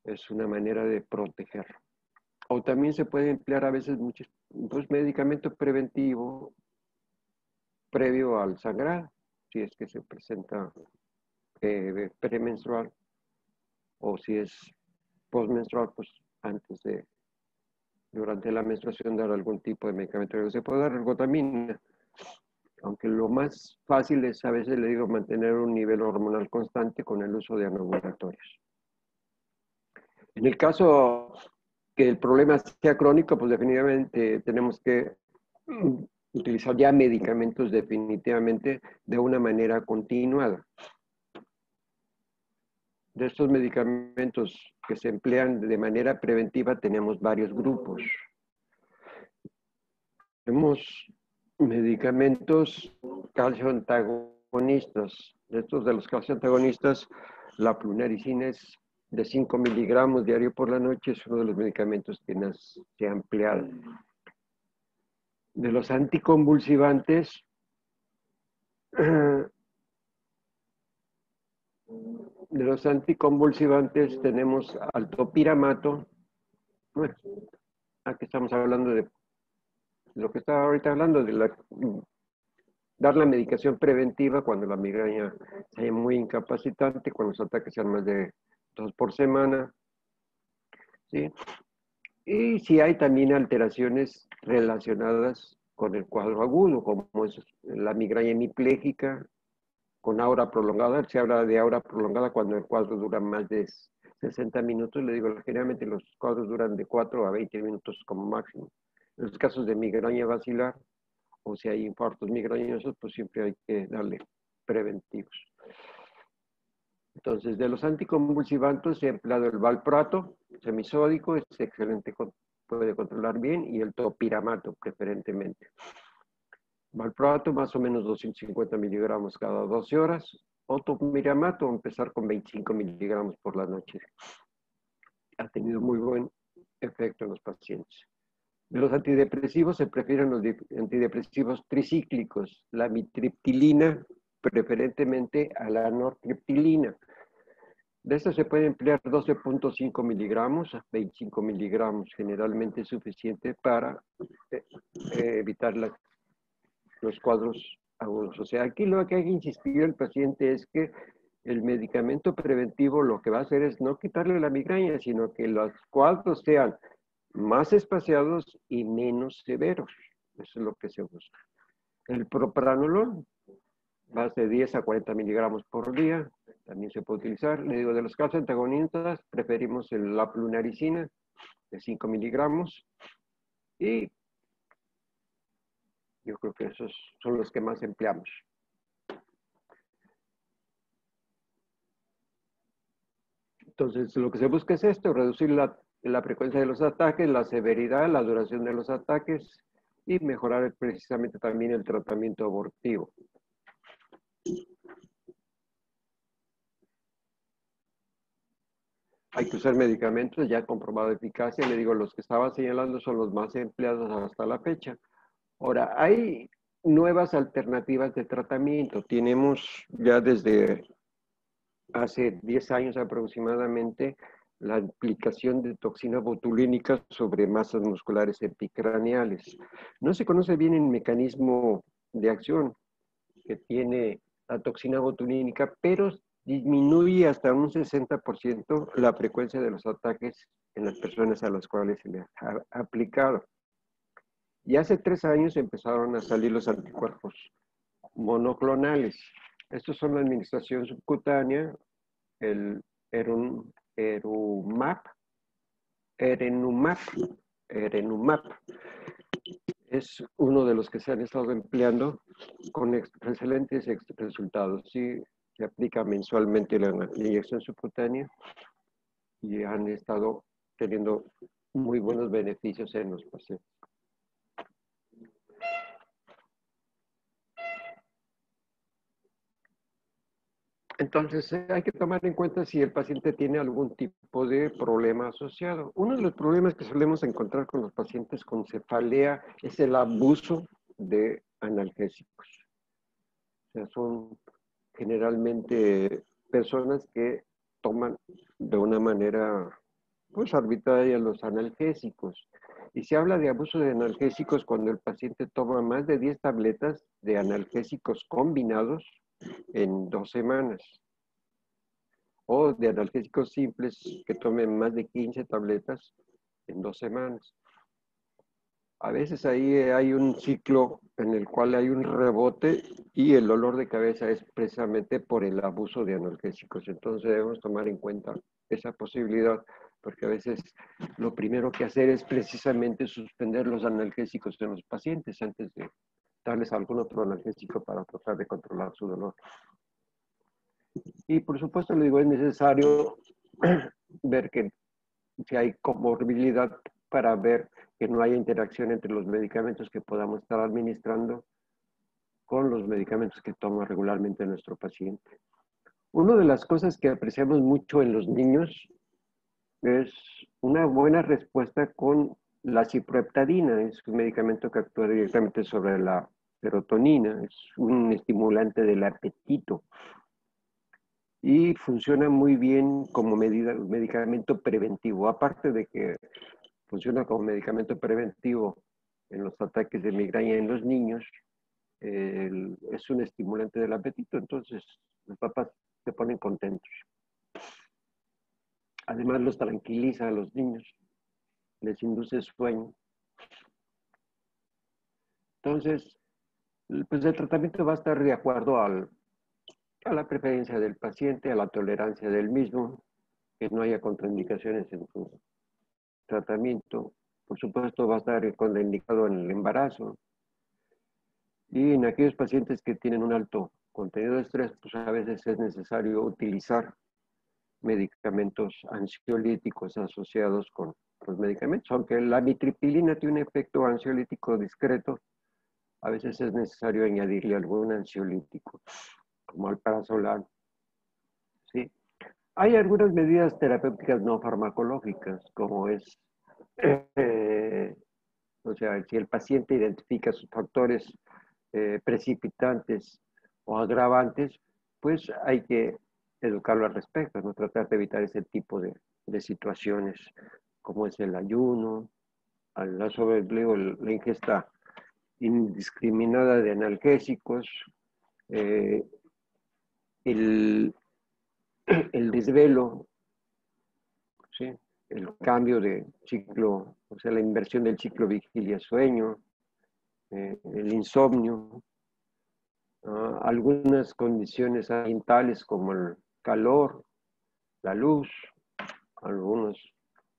Es una manera de proteger. O también se puede emplear a veces muchos medicamento preventivo previo al sangrado, si es que se presenta premenstrual, o si es postmenstrual, pues durante la menstruación dar algún tipo de medicamento. Se puede dar ergotamina, aunque lo más fácil es, a veces le digo, mantener un nivel hormonal constante con el uso de anovulatorios. En el caso que el problema sea crónico, pues definitivamente tenemos que utilizar ya medicamentos definitivamente de una manera continuada. De estos medicamentos que se emplean de manera preventiva tenemos varios grupos. Tenemos medicamentos calcio antagonistas. De los calcio antagonistas, la plunaricina es de 5 miligramos diario por la noche, es uno de los medicamentos que se ha empleado. De los anticonvulsivantes, tenemos altopiramato. Bueno, aquí estamos hablando de lo que estaba ahorita hablando, dar la medicación preventiva cuando la migraña sea muy incapacitante, cuando los ataques sean más de 2 por semana, ¿sí? Y si hay también alteraciones relacionadas con el cuadro agudo, como es la migraña hemipléjica, con aura prolongada. Se habla de aura prolongada cuando el cuadro dura más de 60 minutos. Le digo, generalmente los cuadros duran de 4 a 20 minutos como máximo. En los casos de migraña basilar, o si hay infartos migrañosos, pues siempre hay que darle preventivos. Entonces, de los anticonvulsivantes se ha empleado el valproato, semisódico, es excelente, puede controlar bien, y el topiramato preferentemente. Valproato, más o menos 250 miligramos cada 12 horas. O topiramato, empezar con 25 miligramos por la noche. Ha tenido muy buen efecto en los pacientes. De los antidepresivos se prefieren los antidepresivos tricíclicos, la amitriptilina, preferentemente a la nortriptilina. De esto se puede emplear 12.5 miligramos a 25 miligramos, generalmente es suficiente para evitar los cuadros agudos. O sea, aquí lo que hay que insistir al paciente es que el medicamento preventivo lo que va a hacer es no quitarle la migraña, sino que los cuadros sean más espaciados y menos severos. Eso es lo que se busca. El propranolol va de 10 a 40 miligramos por día, también se puede utilizar. Le digo, de los calcio antagonistas, preferimos la plunaricina de 5 miligramos, y yo creo que esos son los que más empleamos. Entonces, lo que se busca es esto, reducir la frecuencia de los ataques, la severidad, la duración de los ataques y mejorar precisamente también el tratamiento abortivo. Hay que usar medicamentos ya comprobado eficacia. Le digo, los que estaba señalando son los más empleados hasta la fecha. Ahora, hay nuevas alternativas de tratamiento. Tenemos ya desde hace 10 años aproximadamente la aplicación de toxina botulínica sobre masas musculares epicraneales. No se conoce bien el mecanismo de acción que tiene la toxina botulínica, pero disminuye hasta un 60% la frecuencia de los ataques en las personas a las cuales se les ha aplicado. Y hace 3 años empezaron a salir los anticuerpos monoclonales. Estos son la administración subcutánea, el Erumab, Erenumab. Es uno de los que se han estado empleando con excelentes resultados. Sí, se aplica mensualmente la inyección subcutánea y han estado teniendo muy buenos beneficios en los pacientes. Entonces, hay que tomar en cuenta si el paciente tiene algún tipo de problema asociado. Uno de los problemas que solemos encontrar con los pacientes con cefalea es el abuso de analgésicos. O sea, son generalmente personas que toman de una manera, pues, arbitraria los analgésicos. Y se habla de abuso de analgésicos cuando el paciente toma más de 10 tabletas de analgésicos combinados en 2 semanas. O de analgésicos simples que tomen más de 15 tabletas en 2 semanas. A veces ahí hay un ciclo en el cual hay un rebote y el dolor de cabeza es precisamente por el abuso de analgésicos. Entonces debemos tomar en cuenta esa posibilidad, porque a veces lo primero que hacer es precisamente suspender los analgésicos en los pacientes antes de darles algún otro analgésico para tratar de controlar su dolor. Y por supuesto, le digo, es necesario ver que si hay comorbilidad para ver que no haya interacción entre los medicamentos que podamos estar administrando con los medicamentos que toma regularmente nuestro paciente. Una de las cosas que apreciamos mucho en los niños es una buena respuesta con la ciproheptadina. Es un medicamento que actúa directamente sobre la serotonina, es un estimulante del apetito y funciona muy bien como medicamento preventivo. Aparte de que funciona como medicamento preventivo en los ataques de migraña en los niños, es un estimulante del apetito, entonces los papás se ponen contentos. Además los tranquiliza a los niños, les induce sueño. Entonces, pues el tratamiento va a estar de acuerdo a la preferencia del paciente, a la tolerancia del mismo, que no haya contraindicaciones en su tratamiento. Por supuesto, va a estar contraindicado en el embarazo. Y en aquellos pacientes que tienen un alto contenido de estrés, pues a veces es necesario utilizar medicamentos ansiolíticos asociados con los medicamentos. Aunque la amitriptilina tiene un efecto ansiolítico discreto, a veces es necesario añadirle algún ansiolítico, como alprazolam. ¿Sí? Hay algunas medidas terapéuticas no farmacológicas, como es, o sea, si el paciente identifica sus factores precipitantes o agravantes, pues hay que educarlo al respecto, ¿no? Tratar de evitar ese tipo de situaciones, como es el ayuno, la ingesta indiscriminada de analgésicos, eh, el, el desvelo, ¿sí? El cambio de ciclo, o sea, la inversión del ciclo vigilia-sueño, el insomnio, algunas condiciones ambientales como el calor, la luz, algunos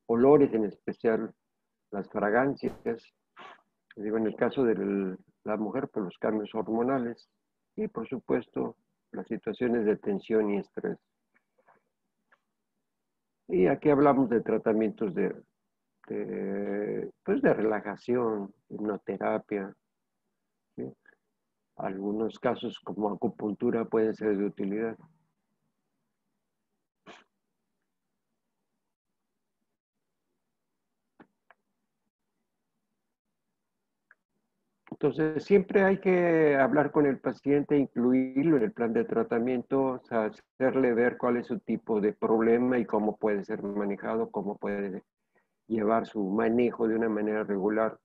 olores, en especial las fragancias. Digo, en el caso de la mujer, por los cambios hormonales y, por supuesto, las situaciones de tensión y estrés. Y aquí hablamos de tratamientos pues de relajación, hipnoterapia, ¿sí? Algunos casos como acupuntura pueden ser de utilidad. Entonces, siempre hay que hablar con el paciente, incluirlo en el plan de tratamiento, o sea, hacerle ver cuál es su tipo de problema y cómo puede ser manejado, cómo puede llevar su manejo de una manera regular,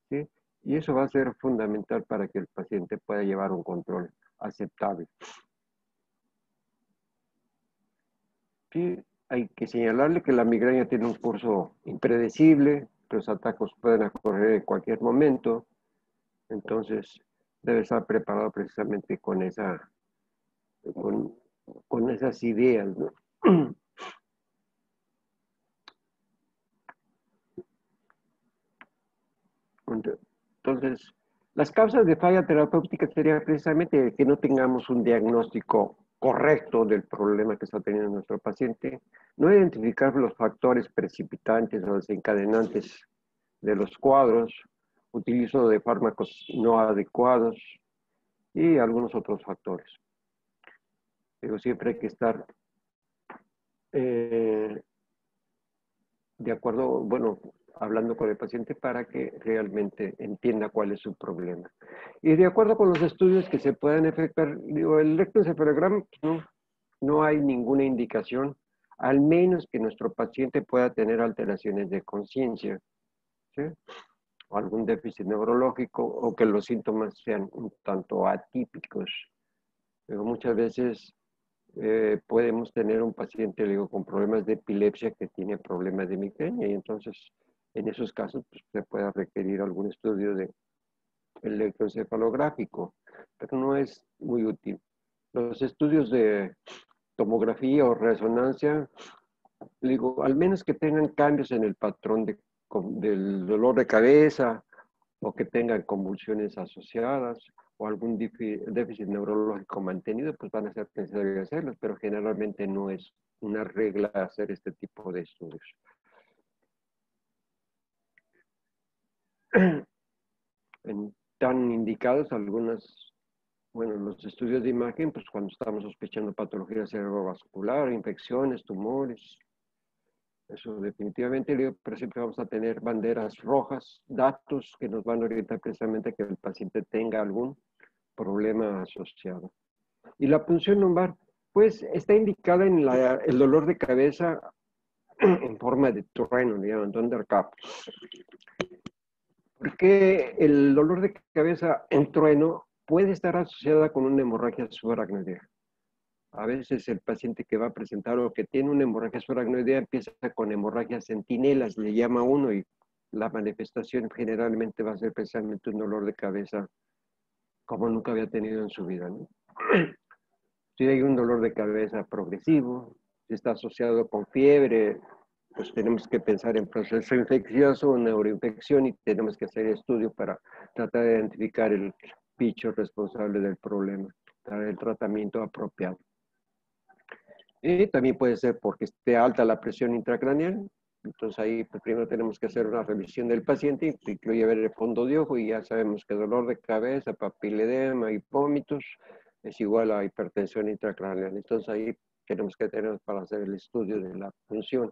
¿sí? Y eso va a ser fundamental para que el paciente pueda llevar un control aceptable. Sí, hay que señalarle que la migraña tiene un curso impredecible, los ataques pueden ocurrir en cualquier momento, entonces debe estar preparado precisamente con, con esas ideas, ¿no? Entonces, las causas de falla terapéutica serían precisamente que no tengamos un diagnóstico correcto del problema que está teniendo nuestro paciente, no identificar los factores precipitantes o desencadenantes de los cuadros, utilizo de fármacos no adecuados y algunos otros factores. Pero siempre hay que estar eh, de acuerdo, bueno, hablando con el paciente para que realmente entienda cuál es su problema. Y de acuerdo con los estudios que se puedan efectuar, digo, el electroencefalograma, pues no hay ninguna indicación, al menos que nuestro paciente pueda tener alteraciones de conciencia, ¿sí? O algún déficit neurológico, o que los síntomas sean un tanto atípicos. Pero muchas veces podemos tener un paciente, le digo, con problemas de epilepsia que tiene problemas de migraña y entonces en esos casos pues, se puede requerir algún estudio de electroencefalográfico, pero no es muy útil. Los estudios de tomografía o resonancia, le digo, al menos que tengan cambios en el patrón del dolor de cabeza o que tengan convulsiones asociadas o algún déficit neurológico mantenido, pues van a ser necesarios hacerlos, pero generalmente no es una regla hacer este tipo de estudios. Están indicados algunas, bueno, los estudios de imagen, pues cuando estamos sospechando patología cerebrovascular, infecciones, tumores. Eso definitivamente, pero siempre vamos a tener banderas rojas, datos que nos van a orientar precisamente a que el paciente tenga algún problema asociado. Y la punción lumbar, pues está indicada en el dolor de cabeza en forma de trueno, le llaman thunderclap. Porque el dolor de cabeza en trueno puede estar asociada con una hemorragia subaracnoidea. A veces el paciente que va a presentar o que tiene una hemorragia subaracnoidea empieza con hemorragias centinelas, le llama uno, y la manifestación generalmente va a ser precisamente un dolor de cabeza como nunca había tenido en su vida, ¿no? Si hay un dolor de cabeza progresivo, si está asociado con fiebre, pues tenemos que pensar en proceso infeccioso o neuroinfección y tenemos que hacer estudio para tratar de identificar el bicho responsable del problema, para el tratamiento apropiado. Y también puede ser porque esté alta la presión intracraneal. Entonces ahí pues, primero tenemos que hacer una revisión del paciente, incluye ver el fondo de ojo y ya sabemos que dolor de cabeza, papiledema y vómitos es igual a hipertensión intracraneal. Entonces ahí tenemos que tener para hacer el estudio de la función.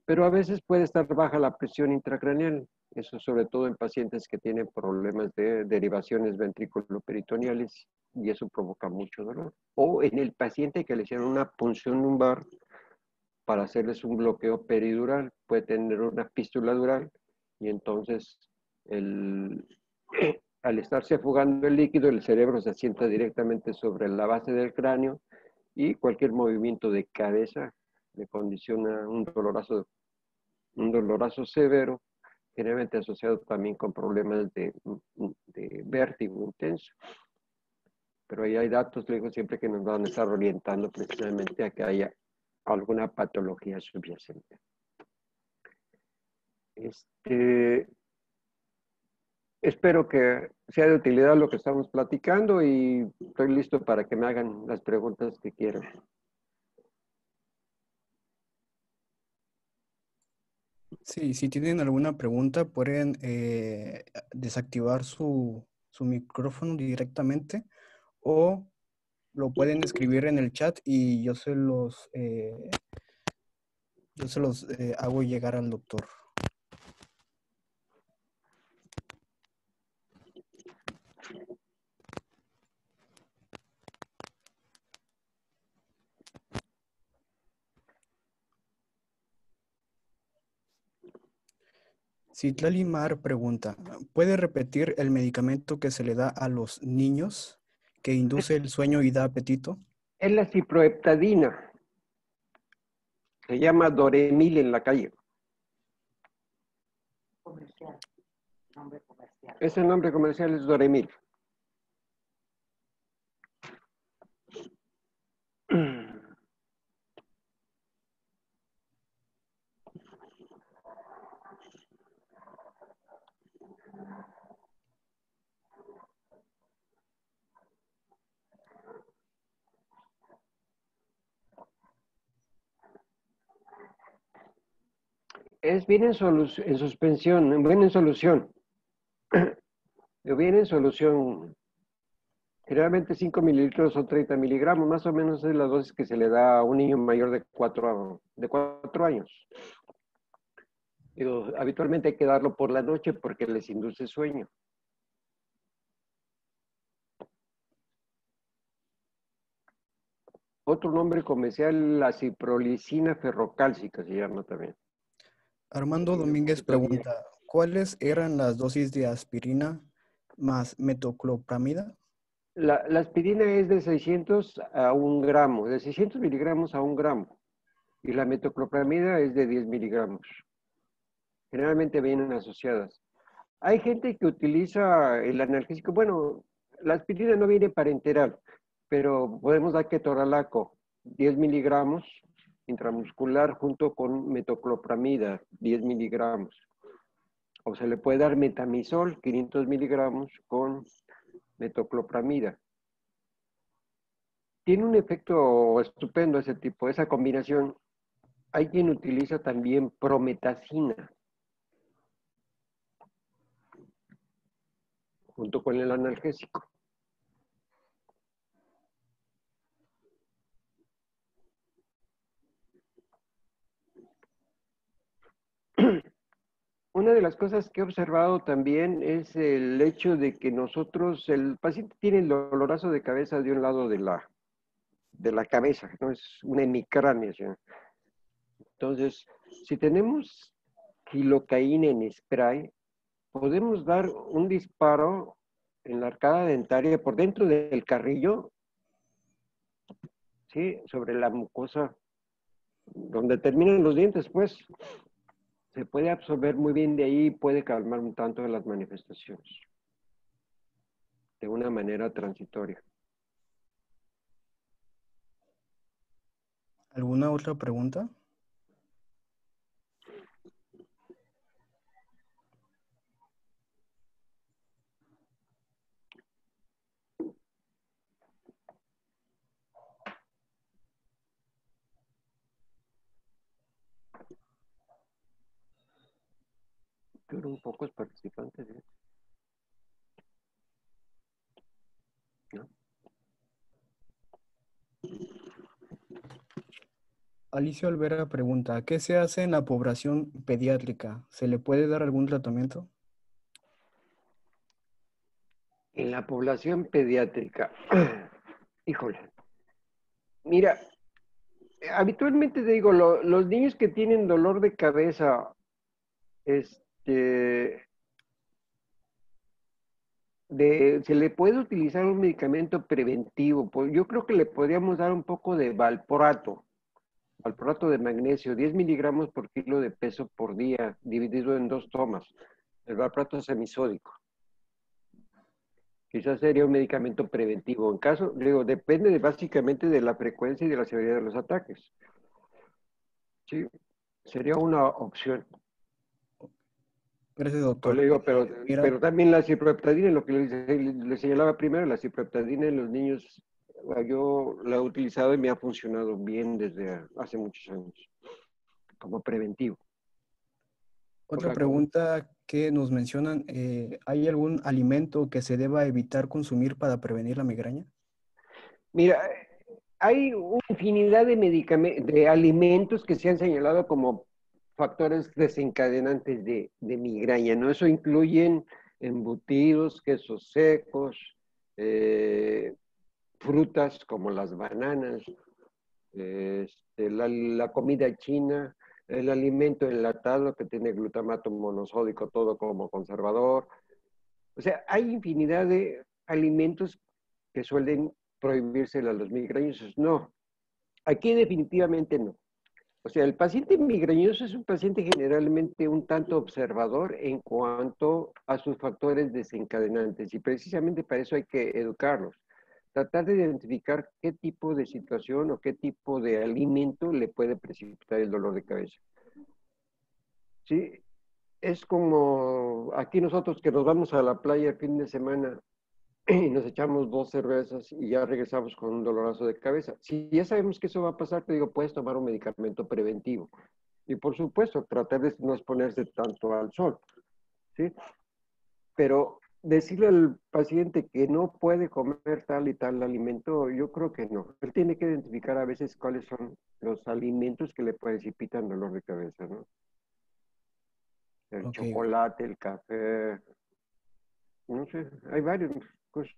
Pero a veces puede estar baja la presión intracraneal, eso sobre todo en pacientes que tienen problemas de derivaciones ventrículo-peritoneales y eso provoca mucho dolor. O en el paciente que le hicieron una punción lumbar para hacerles un bloqueo peridural, puede tener una fístula dural y entonces al estarse fugando el líquido, el cerebro se asienta directamente sobre la base del cráneo y cualquier movimiento de cabeza le condiciona un dolorazo severo, generalmente asociado también con problemas de vértigo intenso. Pero ahí hay datos, le digo, siempre que nos van a estar orientando precisamente a que haya alguna patología subyacente. Espero que sea de utilidad lo que estamos platicando y estoy listo para que me hagan las preguntas que quieran. Sí, si tienen alguna pregunta, pueden desactivar su micrófono directamente o lo pueden escribir en el chat y yo se los hago llegar al doctor. Citlali Mar pregunta, ¿puede repetir el medicamento que se le da a los niños que induce el sueño y da apetito? Es la ciproheptadina. Se llama Doremil en la calle. Comercial, nombre comercial. Ese nombre comercial es Doremil. Viene en suspensión, viene en solución. Viene en solución. Generalmente 5 mililitros o 30 miligramos, más o menos es la dosis que se le da a un niño mayor de 4 años. Digo, habitualmente hay que darlo por la noche porque les induce sueño. Otro nombre comercial, la ciprolicina ferrocálcica se llama también. Armando Domínguez pregunta, ¿cuáles eran las dosis de aspirina más metoclopramida? La aspirina es de 600 a 1 gramo, de 600 miligramos a 1 gramo. Y la metoclopramida es de 10 miligramos. Generalmente vienen asociadas. Hay gente que utiliza el analgésico. Bueno, la aspirina no viene parenteral, pero podemos dar ketorolaco, 10 miligramos intramuscular junto con metoclopramida, 10 miligramos. O se le puede dar metamizol, 500 miligramos con metoclopramida. Tiene un efecto estupendo ese tipo, esa combinación. Hay quien utiliza también prometacina junto con el analgésico. Una de las cosas que he observado también es el hecho de que nosotros, el paciente tiene el dolorazo de cabeza de un lado de la cabeza, ¿no? Es una hemicrania, ¿sí? Entonces, si tenemos xilocaína en spray, podemos dar un disparo en la arcada dentaria por dentro del carrillo, ¿sí? Sobre la mucosa, donde terminan los dientes, pues, se puede absorber muy bien de ahí y puede calmar un tanto de las manifestaciones, de una manera transitoria. ¿Alguna otra pregunta? Fueron pocos participantes, ¿eh? ¿No? Alicia Olvera pregunta, ¿qué se hace en la población pediátrica? ¿Se le puede dar algún tratamiento? En la población pediátrica, híjole, mira, habitualmente te digo, los niños que tienen dolor de cabeza, se le puede utilizar un medicamento preventivo. Pues yo creo que le podríamos dar un poco de valproato de magnesio, 10 miligramos por kilo de peso por día, dividido en 2 tomas. El valproato semisódico. Quizás sería un medicamento preventivo. En caso, digo, depende básicamente de la frecuencia y de la severidad de los ataques. Sí, sería una opción. Gracias, Pues doctor. le digo, Mira, pero también la ciproheptadina, lo que le señalaba primero, la ciproheptadina en los niños, yo la he utilizado y me ha funcionado bien desde hace muchos años, como preventivo. otra pregunta que nos mencionan, ¿hay algún alimento que se deba evitar consumir para prevenir la migraña? Mira, hay una infinidad de alimentos que se han señalado como factores desencadenantes de migraña, ¿no? Eso incluyen embutidos, quesos secos, frutas como las bananas, la comida china, el alimento enlatado que tiene glutamato monosódico, todo como conservador. O sea, hay infinidad de alimentos que suelen prohibirse a los migrañosos. No, aquí definitivamente no. O sea, el paciente migrañoso es un paciente generalmente un tanto observador en cuanto a sus factores desencadenantes y precisamente para eso hay que educarlos. Tratar de identificar qué tipo de situación o qué tipo de alimento le puede precipitar el dolor de cabeza. Sí, es como aquí nosotros que nos vamos a la playa el fin de semana y nos echamos 2 cervezas y ya regresamos con un dolorazo de cabeza. Si ya sabemos que eso va a pasar, te digo, puedes tomar un medicamento preventivo. Y por supuesto, tratar de no exponerse tanto al sol, ¿sí? Pero decirle al paciente que no puede comer tal y tal alimento, yo creo que no. Él tiene que identificar a veces cuáles son los alimentos que le precipitan dolor de cabeza, ¿no? El Ok, chocolate, el café, no sé, hay varios cosas.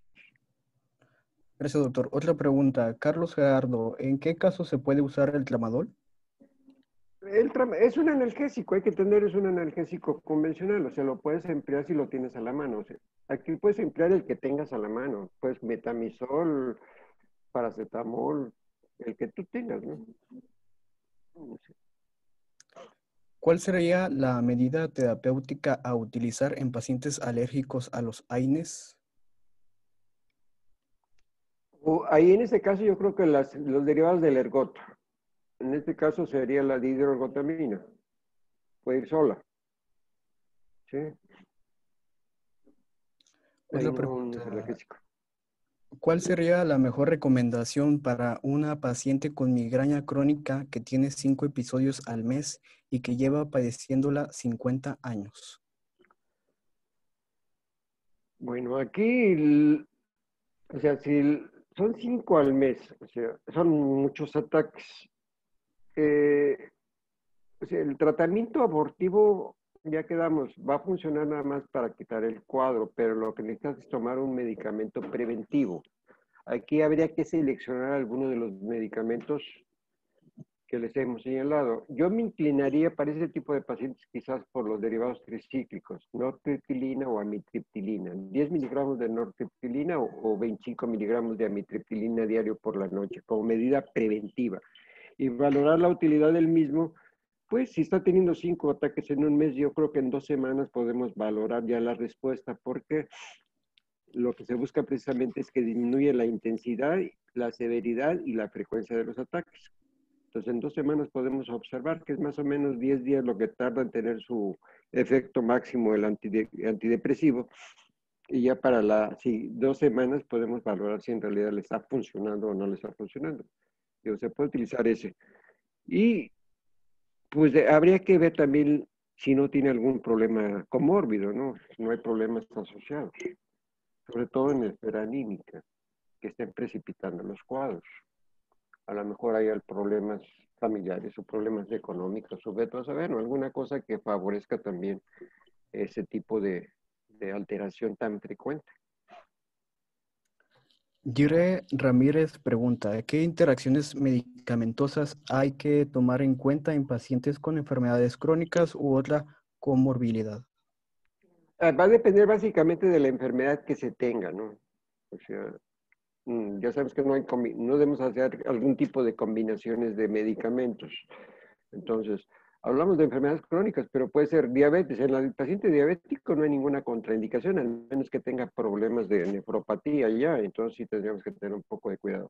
gracias, doctor. Otra pregunta. Carlos Gerardo, ¿en qué caso se puede usar el tramadol? Es un analgésico, hay que tener, es un analgésico convencional, o sea, lo puedes emplear si lo tienes a la mano. O sea, aquí puedes emplear el que tengas a la mano, pues metamisol, paracetamol, el que tú tengas, ¿no? ¿Cuál sería la medida terapéutica a utilizar en pacientes alérgicos a los AINES? O ahí en este caso yo creo que los derivados del ergot, en este caso sería la dihidroergotamina, puede ir sola, ¿sí? Ahí Otra no es pregunta. analgésico. ¿Cuál sería la mejor recomendación para una paciente con migraña crónica que tiene 5 episodios al mes y que lleva padeciéndola 50 años? Bueno, aquí, o sea, si son 5 al mes, o sea, son muchos ataques. Eh, o sea, el tratamiento abortivo, ya quedamos, va a funcionar nada más para quitar el cuadro, pero lo que necesitas es tomar un medicamento preventivo. Aquí habría que seleccionar algunos de los medicamentos que les hemos señalado. Yo me inclinaría para ese tipo de pacientes quizás por los derivados tricíclicos, nortriptilina o amitriptilina. 10 miligramos de nortriptilina o 25 miligramos de amitriptilina diario por la noche como medida preventiva. Y valorar la utilidad del mismo, pues si está teniendo 5 ataques en un mes, yo creo que en 2 semanas podemos valorar ya la respuesta porque lo que se busca precisamente es que disminuya la intensidad, la severidad y la frecuencia de los ataques. Entonces, en 2 semanas podemos observar que es más o menos 10 días lo que tarda en tener su efecto máximo el antidepresivo. Y ya para 2 semanas podemos valorar si en realidad le está funcionando o no le está funcionando. Digo, se puede utilizar ese. Y pues habría que ver también si no tiene algún problema comórbido, ¿no? No hay problemas asociados, sobre todo en la esfera anímica, que estén precipitando los cuadros. A lo mejor hay problemas familiares o problemas económicos, o veto a saber, ¿no? Alguna cosa que favorezca también ese tipo de alteración tan frecuente. Jire Ramírez pregunta, ¿qué interacciones medicamentosas hay que tomar en cuenta en pacientes con enfermedades crónicas u otra comorbilidad? Va a depender básicamente de la enfermedad que se tenga, ¿no? O sea, ya sabes que no debemos hacer algún tipo de combinaciones de medicamentos. Entonces, hablamos de enfermedades crónicas, pero puede ser diabetes. En el paciente diabético no hay ninguna contraindicación, al menos que tenga problemas de nefropatía ya. Entonces sí tendríamos que tener un poco de cuidado,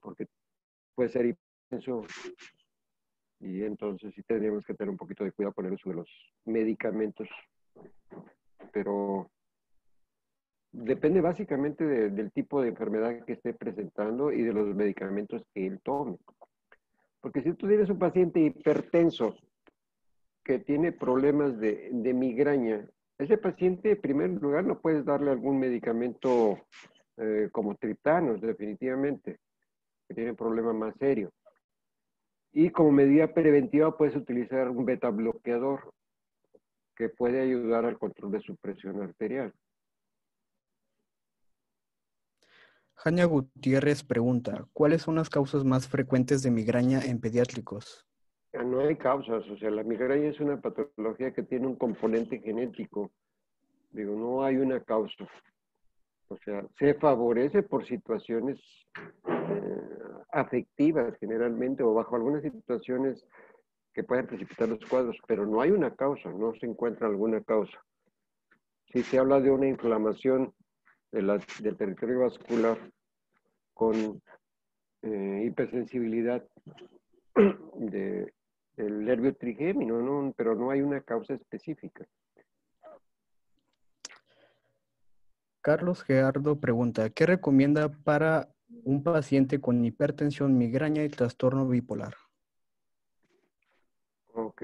porque puede ser hipertenso y entonces sí tendríamos que tener un poquito de cuidado con el uso de los medicamentos. Pero depende básicamente del tipo de enfermedad que esté presentando y de los medicamentos que él tome. Porque si tú tienes un paciente hipertenso que tiene problemas de migraña, ese paciente, en primer lugar, no puedes darle algún medicamento como triptanos, definitivamente, que tiene un problema más serio. Y como medida preventiva puedes utilizar un beta bloqueador que puede ayudar al control de su presión arterial. Jania Gutiérrez pregunta, ¿cuáles son las causas más frecuentes de migraña en pediátricos? No hay causas, o sea, la migraña es una patología que tiene un componente genético. Digo, no hay una causa. O sea, se favorece por situaciones afectivas generalmente o bajo algunas situaciones que pueden precipitar los cuadros, pero no hay una causa, no se encuentra alguna causa. Si se habla de una inflamación del territorio vascular con hipersensibilidad del nervio trigémino, ¿no? Pero no hay una causa específica. Carlos Gerardo pregunta, ¿qué recomienda para un paciente con hipertensión, migraña y trastorno bipolar? Ok.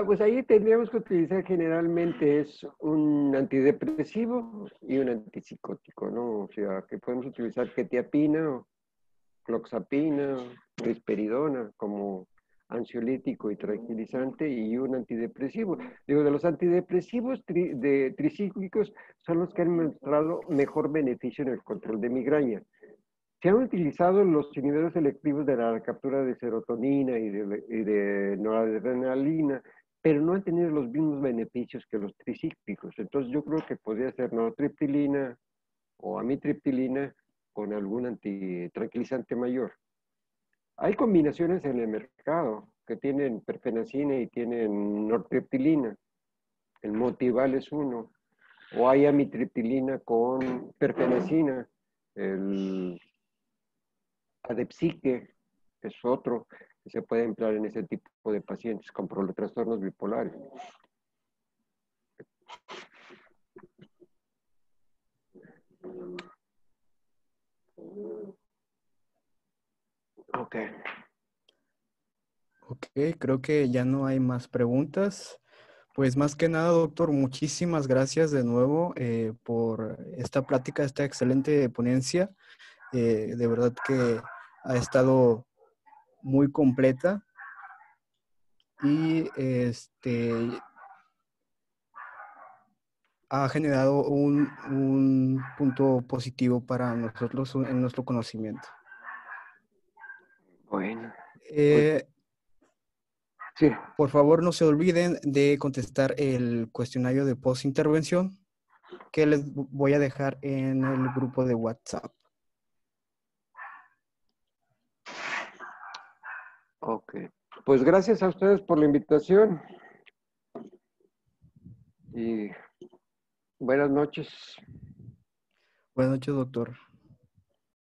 Pues ahí tendríamos que utilizar generalmente es un antidepresivo y un antipsicótico, ¿no? O sea, que podemos utilizar quetiapina, cloxapina, risperidona como ansiolítico y tranquilizante y un antidepresivo. Digo, de los antidepresivos tricíclicos son los que han mostrado mejor beneficio en el control de migraña. Se han utilizado los inhibidores selectivos de la captura de serotonina y de noradrenalina, pero no han tenido los mismos beneficios que los tricíclicos. Entonces yo creo que podría ser nortriptilina o amitriptilina con algún antitranquilizante mayor. Hay combinaciones en el mercado que tienen perfenacina y tienen nortriptilina. El Motival es uno. O hay amitriptilina con perfenacina. El Adepsique es otro que se puede emplear en ese tipo de pacientes con trastornos bipolares. Ok. Ok, creo que ya no hay más preguntas. Pues más que nada, doctor, muchísimas gracias de nuevo por esta plática, esta excelente ponencia. De verdad que ha estado muy completa y ha generado un punto positivo para nosotros en nuestro conocimiento. Bueno. Eh, Sí. Por favor, no se olviden de contestar el cuestionario de post-intervención que les voy a dejar en el grupo de WhatsApp. Ok. Pues gracias a ustedes por la invitación. Y buenas noches. Buenas noches, doctor.